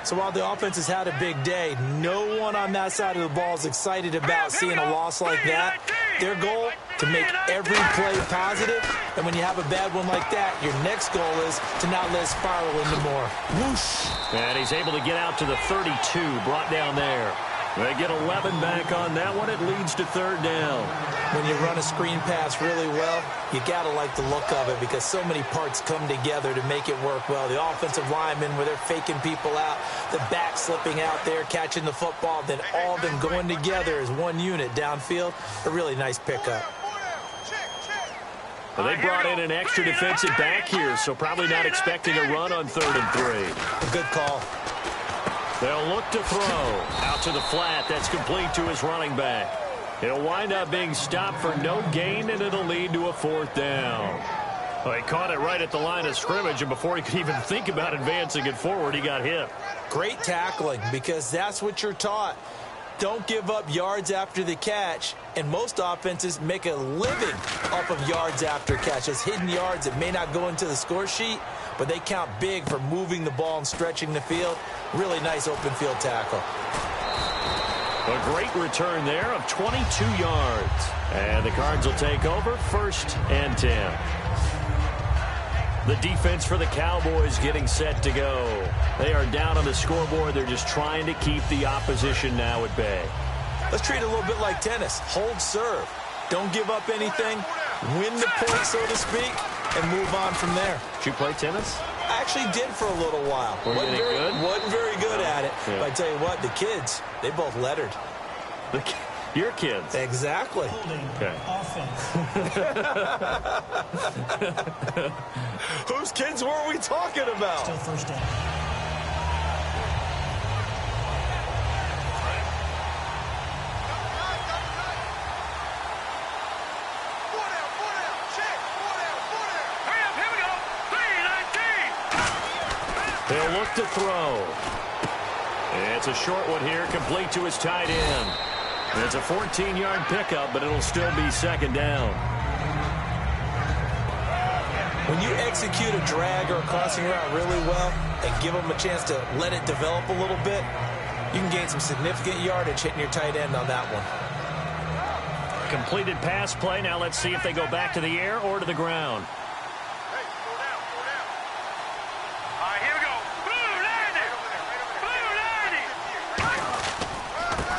So while the offense has had a big day, no one on that side of the ball is excited about seeing a loss like that. Their goal, to make every play positive, and when you have a bad one like that, your next goal is to not let it spiral into more. Whoosh! And he's able to get out to the 32, brought down there. They get 11 back on that one. It leads to 3rd down. When you run a screen pass really well, you got to like the look of it because so many parts come together to make it work well. The offensive linemen, where they're faking people out, the back slipping out there, catching the football, then all of them going together as one unit downfield. A really nice pickup. Well, they brought in an extra defensive back here, so probably not expecting a run on 3rd and 3. A good call. They'll look to throw. Out to the flat. That's complete to his running back. He'll wind up being stopped for no gain, and it'll lead to a 4th down. Well, he caught it right at the line of scrimmage, and before he could even think about advancing it forward, he got hit. Great tackling, because that's what you're taught. Don't give up yards after the catch, and most offenses make a living off of yards after catch. As hidden yards that may not go into the score sheet, but they count big for moving the ball and stretching the field. Really nice open field tackle. A great return there of 22 yards. And the Cards will take over 1st and 10. The defense for the Cowboys getting set to go. They are down on the scoreboard. They're just trying to keep the opposition now at bay. Let's treat it a little bit like tennis. Hold serve. Don't give up anything. Win the point, so to speak, and move on from there. Did you play tennis? I actually did for a little while. Wasn't very good at it. Yeah. But I tell you what, the kids, they both lettered. Your kids. Exactly. Okay. Whose kids were we talking about? Still 1st down. They'll look to throw. It's a short one here, complete to his tight end. It's a 14-yard pickup, but it'll still be 2nd down. When you execute a drag or a crossing route really well and give them a chance to let it develop a little bit, you can gain some significant yardage hitting your tight end on that one. Completed pass play. Now let's see if they go back to the air or to the ground.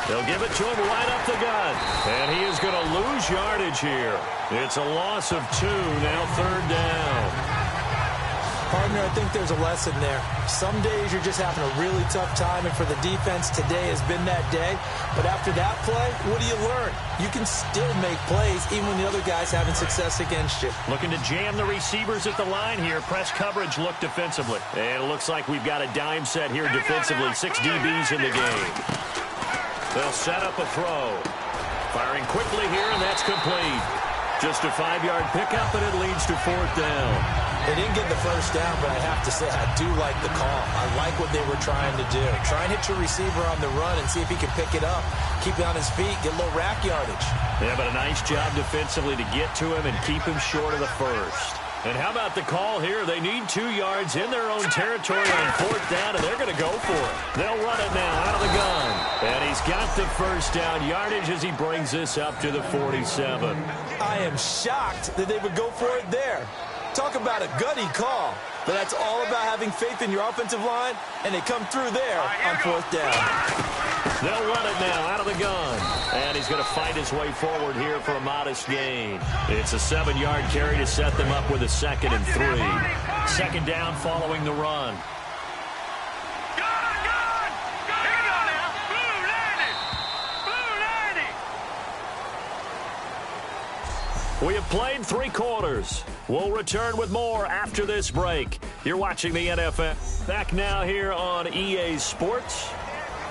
They'll give it to him right up the gut. And he is going to lose yardage here. It's a loss of 2, now 3rd down. Partner, I think there's a lesson there. Some days you're just having a really tough time, and for the defense, today has been that day. But after that play, what do you learn? You can still make plays even when the other guy's having success against you. Looking to jam the receivers at the line here. Press coverage look defensively. And it looks like we've got a dime set here defensively. 6 DBs in the game. They'll set up a throw. Firing quickly here, and that's complete. Just a 5-yard pickup, and it leads to 4th down. They didn't get the 1st down, but I have to say I do like the call. I like what they were trying to do. Try and hit your receiver on the run and see if he can pick it up. Keep it on his feet, get a little rack yardage. Yeah, but a nice job defensively to get to him and keep him short of the 1st. And how about the call here? They need 2 yards in their own territory on 4th down, and they're going to go for it. They'll run it now out of the gun. And he's got the first down yardage as he brings this up to the 47. I am shocked that they would go for it there. Talk about a gutty call. But that's all about having faith in your offensive line, and they come through there on 4th down. They'll run it now out of the gun. And he's going to fight his way forward here for a modest gain. It's a 7-yard carry to set them up with a 2nd and 3. 2nd down following the run. We have played 3 quarters. We'll return with more after this break. You're watching the NFL. Back now here on EA Sports.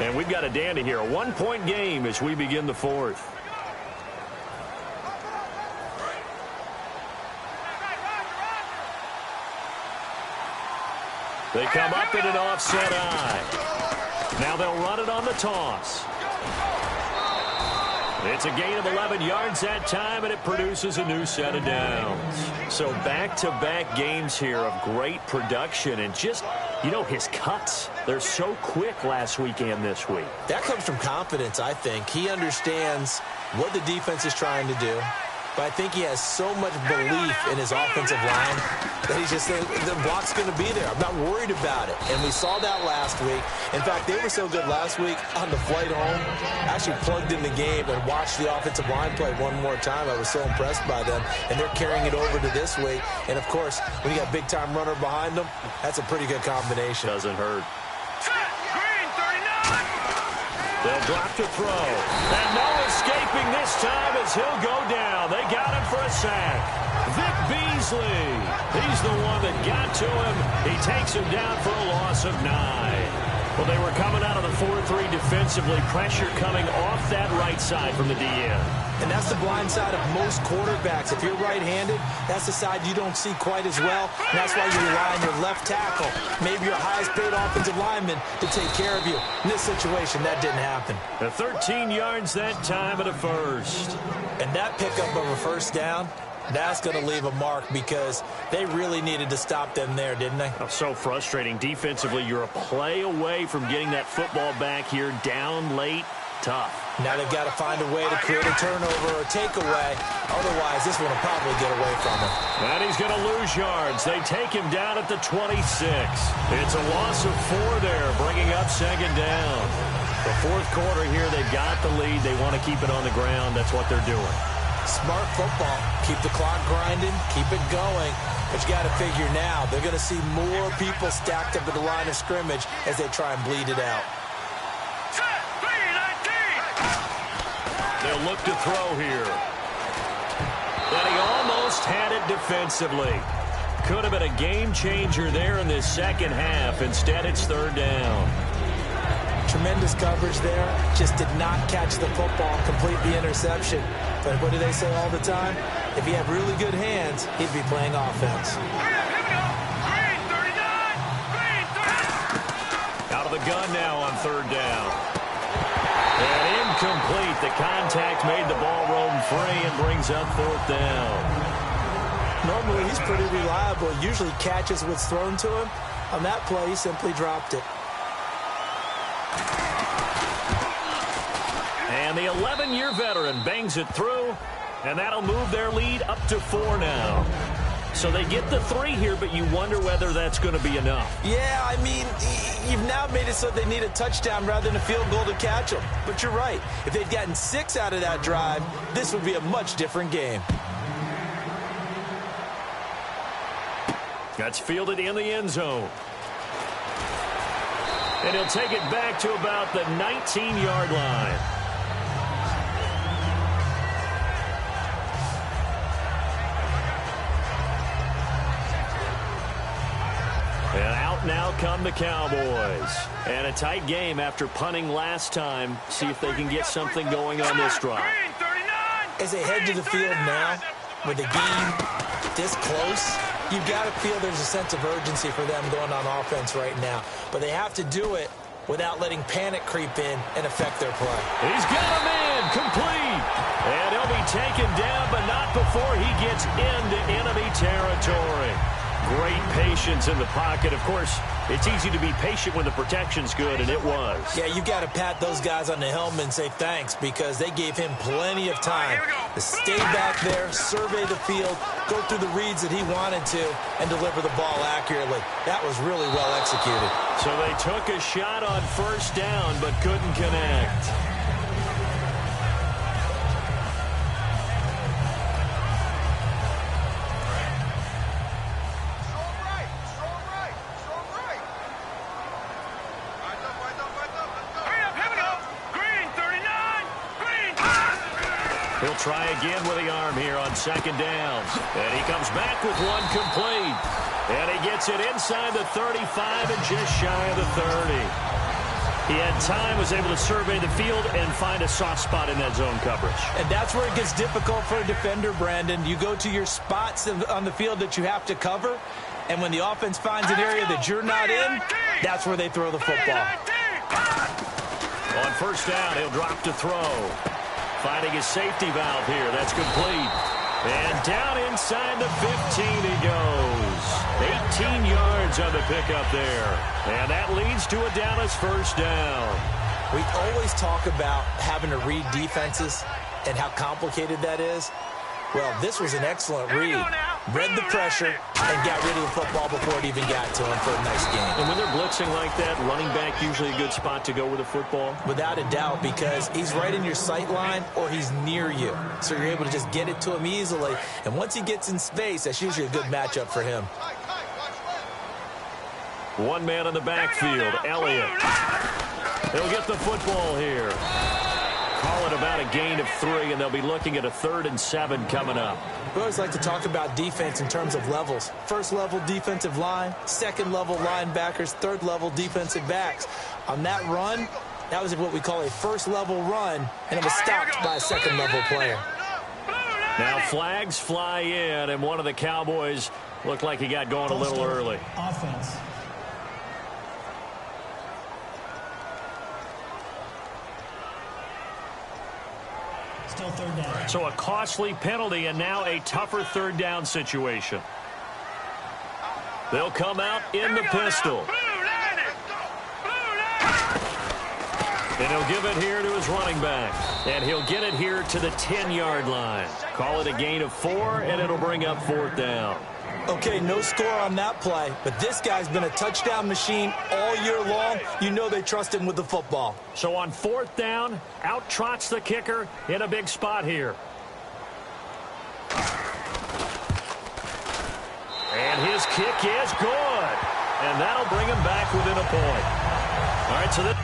And we've got a dandy here. A 1-point game as we begin the 4th. They come up in an offset eye. Now they'll run it on the toss. It's a gain of 11 yards that time, and it produces a new set of downs. So back-to-back games here of great production, and just, you know, his cuts. They're so quick last week and this week. That comes from confidence, I think. He understands what the defense is trying to do, but I think he has so much belief in his offensive line that he's just saying the block's going to be there. I'm not worried about it. And we saw that last week. In fact, they were so good last week on the flight home. I actually plugged in the game and watched the offensive line play one more time. I was so impressed by them. And they're carrying it over to this week. And, of course, when you got a big-time runner behind them, that's a pretty good combination. Doesn't hurt. They'll drop to throw. And no escaping this time as he'll go down. They got him for a sack. Vic Beasley. He's the one that got to him. He takes him down for a loss of 9. Well, they were coming out of the 4-3 defensively. Pressure coming off that right side from the DN. And that's the blind side of most quarterbacks. If you're right-handed, that's the side you don't see quite as well. And that's why you rely on your left tackle, maybe your highest-paid offensive lineman, to take care of you. In this situation, that didn't happen. 13 yards that time at a first. And that pickup of a first down, that's going to leave a mark because they really needed to stop them there, didn't they? Oh, so frustrating. Defensively, you're a play away from getting that football back here down late. Tough. Now they've got to find a way to create a turnover or takeaway. Otherwise, this one will probably get away from him. And he's going to lose yards. They take him down at the 26. It's a loss of 4 there, bringing up 2nd down. The 4th quarter here, they've got the lead. They want to keep it on the ground. That's what they're doing. Smart football. Keep the clock grinding. Keep it going. But you got to figure now, they're going to see more people stacked up at the line of scrimmage as they try and bleed it out. They'll look to throw here. And he almost had it defensively. Could have been a game changer there in this second half. Instead, it's 3rd down. Tremendous coverage there. Just did not catch the football, complete the interception. But what do they say all the time? If he had really good hands, he'd be playing offense. Out of the gun now on 3rd down. And incomplete. The contact made the ball roam free and brings up 4th down. Normally, he's pretty reliable. Usually catches what's thrown to him. On that play, he simply dropped it. And the 11-year veteran bangs it through, and that'll move their lead up to 4 now. So they get the 3 here, but you wonder whether that's going to be enough. Yeah, I mean, you've now made it so they need a touchdown rather than a field goal to catch them. But you're right. If they'd gotten 6 out of that drive, this would be a much different game. That's fielded in the end zone. And he'll take it back to about the 19-yard line. And out now come the Cowboys. And a tight game after punting last time. See if they can get something going on this drive. As they head to the field now, with the game this close, you've got to feel there's a sense of urgency for them going on offense right now. But they have to do it without letting panic creep in and affect their play. He's got him in. And complete. And he'll be taken down, but not before he gets into enemy territory. Great patience in the pocket. Of course, it's easy to be patient when the protection's good, and it was. Yeah, you got to pat those guys on the helmet and say thanks because they gave him plenty of time to stay back there, survey the field, go through the reads that he wanted to, and deliver the ball accurately. That was really well executed. So they took a shot on first down, but couldn't connect. He'll try again with the arm here on second down. And he comes back with one complete. And he gets it inside the 35 and just shy of the 30. He had time, was able to survey the field and find a soft spot in that zone coverage. And that's where it gets difficult for a defender, Brandon. You go to your spots on the field that you have to cover, and when the offense finds an area that you're not in, that's where they throw the football. On first down, he'll drop to throw. Finding his safety valve here. That's complete. And down inside the 15 he goes. 18 yards on the pickup there. And that leads to a Dallas first down. We always talk about having to read defenses and how complicated that is. Well, this was an excellent read. Read the pressure and got rid of the football before it even got to him for a nice game. And when they're blitzing like that, running back usually a good spot to go with the football? Without a doubt, because he's right in your sight line or he's near you. So you're able to just get it to him easily. And once he gets in space, that's usually a good matchup for him. One man in the backfield, Elliott. He'll get the football here. Call it about a gain of 3, and they'll be looking at a 3rd and 7 coming up. We always like to talk about defense in terms of levels. First level defensive line, second level linebackers, third level defensive backs. On that run, that was what we call a first level run, and it was stopped by a second level player. Now flags fly in, and one of the Cowboys looked like he got going a little early. Offense. Still third down. So a costly penalty and now a tougher third down situation. They'll come out in the pistol. And he'll give it here to his running back. And he'll get it here to the 10-yard line. Call it a gain of 4, and it'll bring up 4th down. Okay, no score on that play, but this guy's been a touchdown machine all year long. You know they trust him with the football. So on 4th down, out trots the kicker in a big spot here. And his kick is good. And that'll bring him back within a point. All right, so this...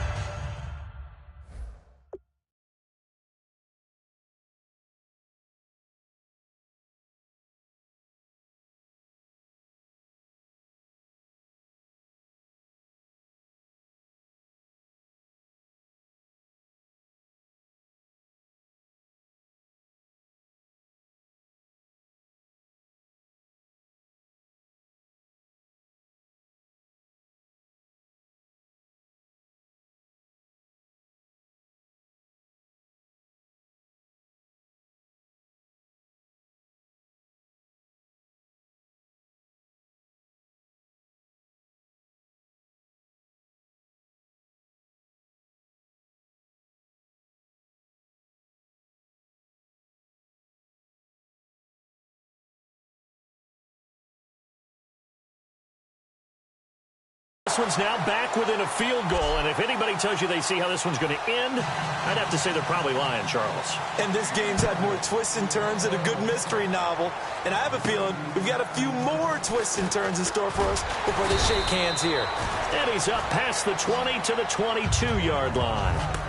This one's now back within a field goal, and if anybody tells you they see how this one's going to end, I'd have to say they're probably lying, Charles. And this game's had more twists and turns than a good mystery novel. And I have a feeling we've got a few more twists and turns in store for us before they shake hands here. And he's up past the 20 to the 22-yard line.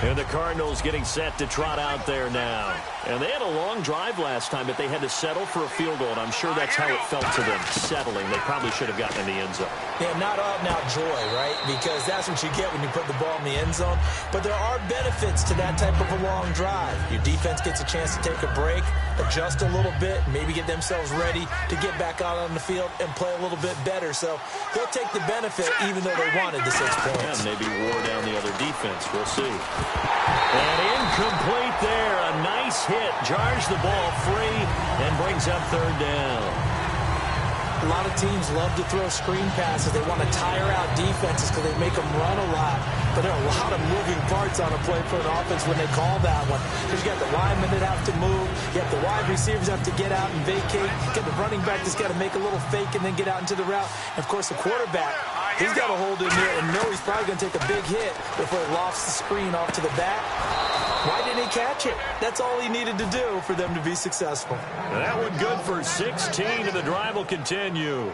And the Cardinals getting set to trot out there now. And they had a long drive last time, but they had to settle for a field goal, and I'm sure that's how it felt to them, settling. They probably should have gotten in the end zone. Yeah, not out-and-out joy, right? Because that's what you get when you put the ball in the end zone. But there are benefits to that type of a long drive. Your defense gets a chance to take a break. adjust a little bit, maybe get themselves ready to get back out on the field and play a little bit better. So they'll take the benefit even though they wanted the 6 points. Yeah, maybe wore down the other defense. We'll see. And incomplete there. A nice hit. Jars the ball free and brings up third down. A lot of teams love to throw screen passes. They want to tire out defenses because they make them run a lot. But there are a lot of moving parts on a play for an offense when they call that one. Because you got the linemen that have to move. You have the wide receivers have to get out and vacate. You got the running back that's got to make a little fake and then get out into the route. And, of course, the quarterback, he's got to hold in there and know he's probably going to take a big hit before he lofts the screen off to the back. Why didn't he catch it? That's all he needed to do for them to be successful. That one good for 16, and the drive will continue.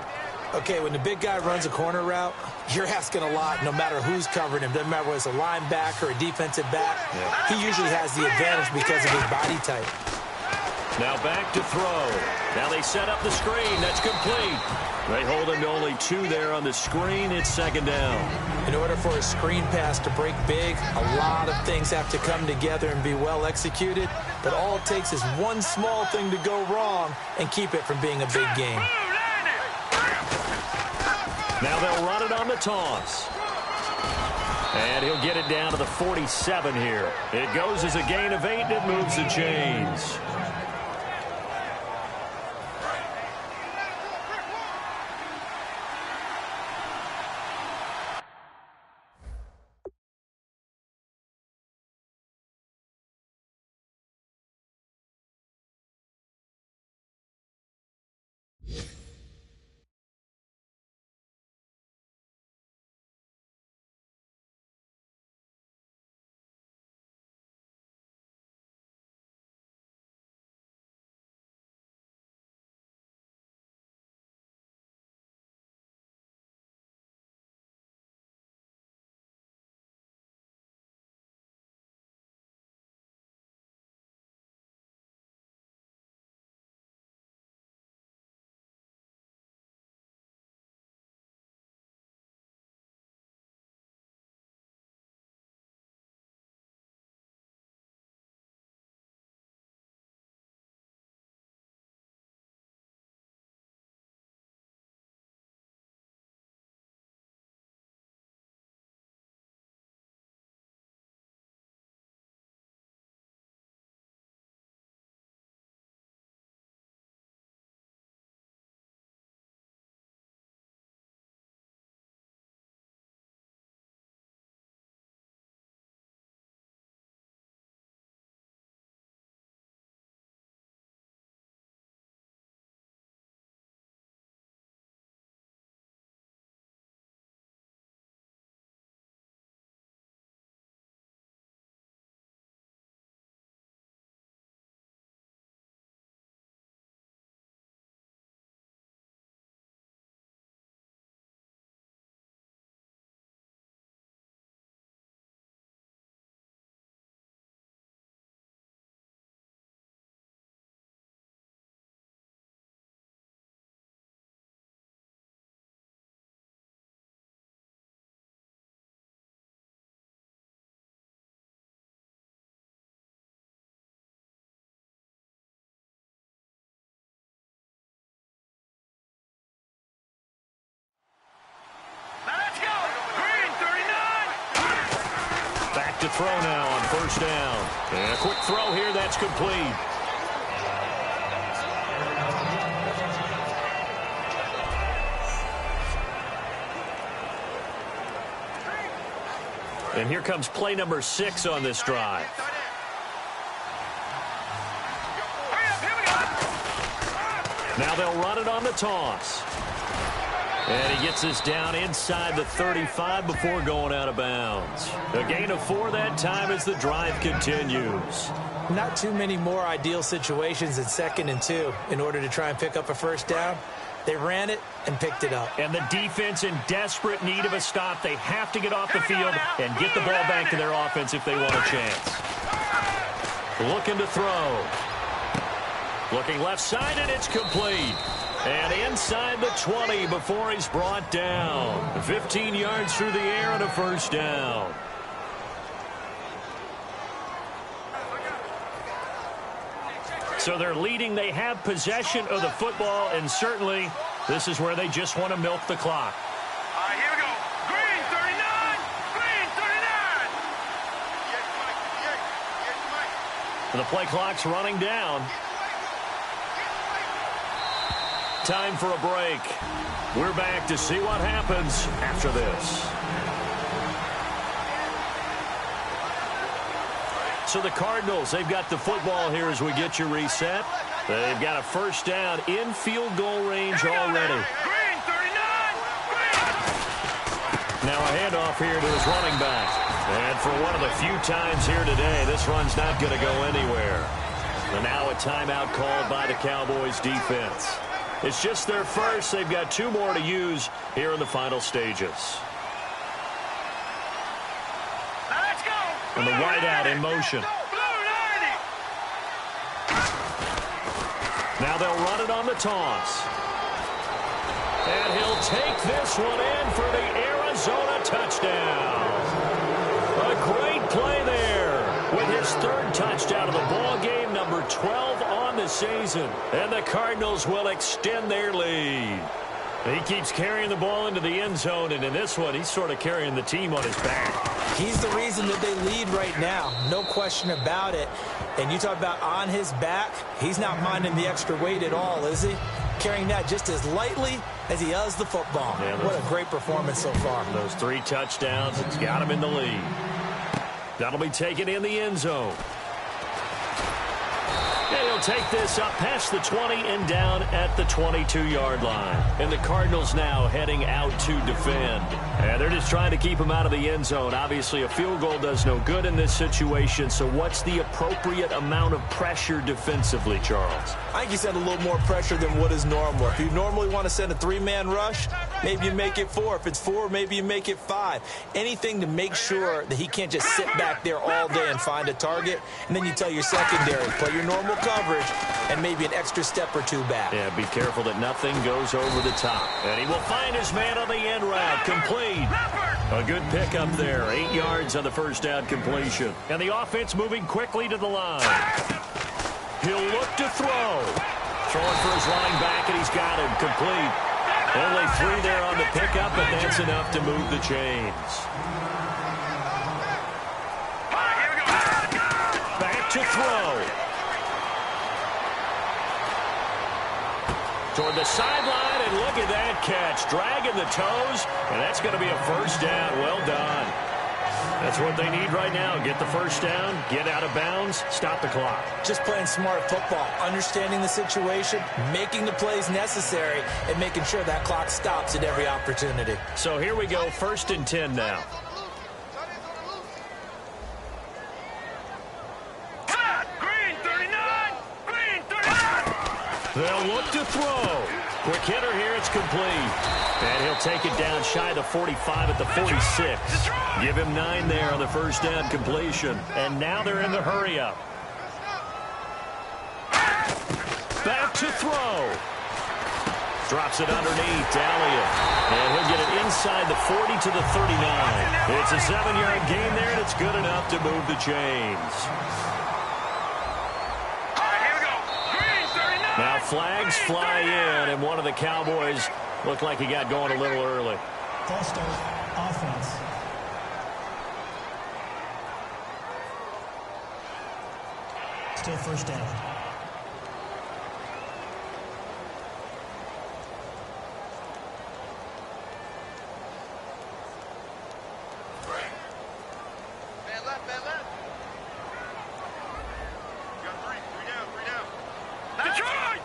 Okay, when the big guy runs a corner route, you're asking a lot no matter who's covering him. Doesn't matter whether it's a linebacker or a defensive back. Yeah. He usually has the advantage because of his body type. Now back to throw. Now they set up the screen. That's complete. They hold him to only 2 there on the screen. It's second down. In order for a screen pass to break big, a lot of things have to come together and be well executed. But all it takes is one small thing to go wrong and keep it from being a big game. Now they'll run it on the toss. And he'll get it down to the 47 here. It goes as a gain of 8, and it moves the chains. Back to throw now on first down. And a quick throw here, that's complete. And here comes play number 6 on this drive. Now they'll run it on the toss. And he gets this down inside the 35 before going out of bounds. A gain of 4 that time as the drive continues. Not too many more ideal situations than 2nd and 2 in order to try and pick up a first down. They ran it and picked it up. And the defense in desperate need of a stop. They have to get off the field and get the ball back to their offense if they want a chance. Looking to throw. Looking left side, and it's complete. And inside the 20 before he's brought down. 15 yards through the air and a first down. So they're leading. They have possession of the football, and certainly this is where they just want to milk the clock. All right, here we go. Green 39. Green 39. The play clock's running down. Time for a break. We're back to see what happens after this. So the Cardinals, they've got the football here as we get you reset. They've got a first down in field goal range already. Green 39. Now a handoff here to his running back. And for one of the few times here today, this run's not going to go anywhere. And now a timeout called by the Cowboys defense. It's just their first. They've got 2 more to use here in the final stages. Let's go. And the wideout in motion. Blue 90. Now they'll run it on the toss. And he'll take this one in for the Arizona touchdown. A great play there with his 3rd touchdown of the ball game, number 12 on the season. And the Cardinals will extend their lead. He keeps carrying the ball into the end zone, and in this one, he's sort of carrying the team on his back. He's the reason that they lead right now. No question about it. And you talk about on his back, he's not minding the extra weight at all, is he? Carrying that just as lightly as he does the football. Yeah, what a great performance so far. Those 3 touchdowns, it's got him in the lead. That'll be taken in the end zone. And he'll take this up past the 20 and down at the 22-yard line. And the Cardinals now heading out to defend. And they're just trying to keep him out of the end zone. Obviously, a field goal does no good in this situation. So what's the appropriate amount of pressure defensively, Charles? I think you send a little more pressure than what is normal. If you normally want to send a 3-man rush, maybe you make it 4. If it's 4, maybe you make it 5. Anything to make sure that he can't just sit back there all day and find a target. And then you tell your secondary, play your normal coverage and maybe an extra step or 2 back. Yeah, be careful that nothing goes over the top. And he will find his man on the end route. Complete. A good pickup there. 8 yards on the first down completion. And the offense moving quickly to the line. He'll look to throw. Throwing for his running back, and he's got him. Complete. Only 3 there on the pickup, but that's enough to move the chains. Back to throw. Toward the sideline, and look at that catch. Dragging the toes, and that's going to be a first down. Well done. That's what they need right now. Get the first down, get out of bounds, stop the clock. Just playing smart football, understanding the situation, making the plays necessary, and making sure that clock stops at every opportunity. So here we go, 1st and 10 now. Green 39. Green 39. They'll look to throw. Quick hitter here, it's complete. And he'll take it down shy of the 45 at the 46. Give him 9 there on the first down completion. And now they're in the hurry-up. Back to throw. Drops it underneath to Elliott. And he'll get it inside the 40 to the 39. It's a 7-yard gain there, and it's good enough to move the chains. Now flags fly in, and one of the Cowboys looked like he got going a little early. False start, offense. Still first down. Man left. You got 3 down. Detroit!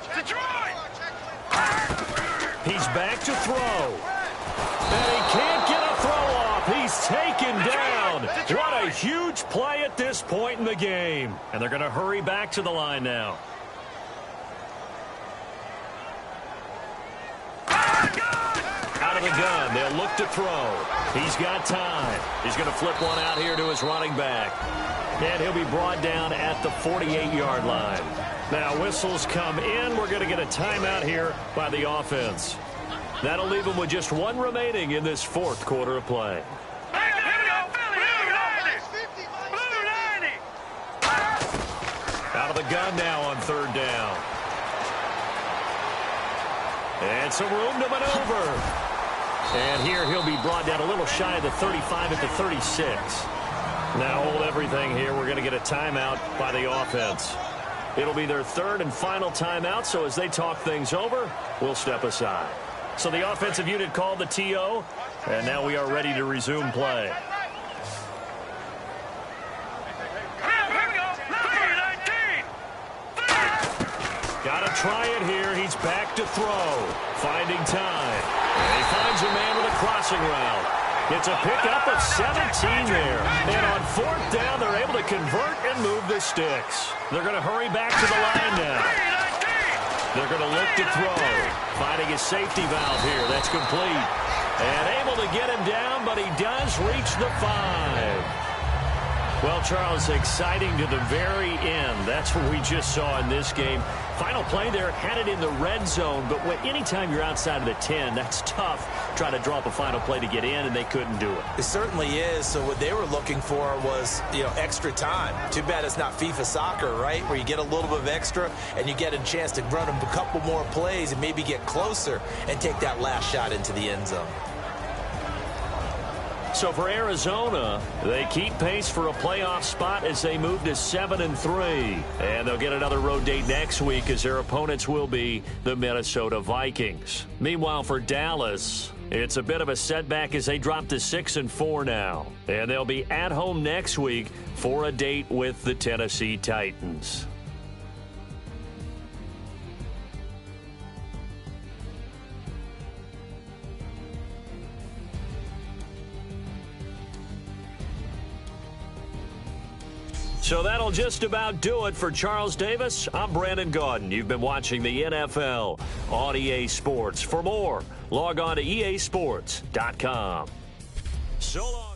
He's back to throw. And he can't get a throw off. He's taken down. What a huge play at this point in the game. And they're going to hurry back to the line now. Out of the gun. They'll look to throw. He's got time. He's going to flip one out here to his running back. And he'll be brought down at the 48-yard line. Now whistles come in. We're going to get a timeout here by the offense. That'll leave them with just 1 remaining in this 4th quarter of play. Out of the gun now on third down. And some room to maneuver. And here he'll be brought down a little shy of the 35 at the 36. Now hold everything here. We're going to get a timeout by the offense. It'll be their third and final timeout, so as they talk things over, we'll step aside. So the offensive unit called the TO, and now we are ready to resume play. Got to try it here. He's back to throw. Finding time. And he finds a man with a crossing route. It's a pickup of 17 there. And on fourth down, they're able to convert and move the sticks. They're going to hurry back to the line now. They're going to look to throw. Finding his safety valve here. That's complete. And able to get him down, but he does reach the 5. Well, Charles, exciting to the very end. That's what we just saw in this game. Final play there, had it in the red zone, but anytime you're outside of the 10, that's tough. Trying to draw up a final play to get in, and they couldn't do it. It certainly is. So what they were looking for was, extra time. Too bad it's not FIFA soccer, right, where you get a little bit of extra and you get a chance to run a couple more plays and maybe get closer and take that last shot into the end zone. So for Arizona, they keep pace for a playoff spot as they move to 7-3. And they'll get another road date next week as their opponents will be the Minnesota Vikings. Meanwhile, for Dallas, it's a bit of a setback as they drop to 6-4 now. And they'll be at home next week for a date with the Tennessee Titans. So that'll just about do it for Charles Davis. I'm Brandon Gaudin. You've been watching the NFL on EA Sports. For more, log on to easports.com. So long.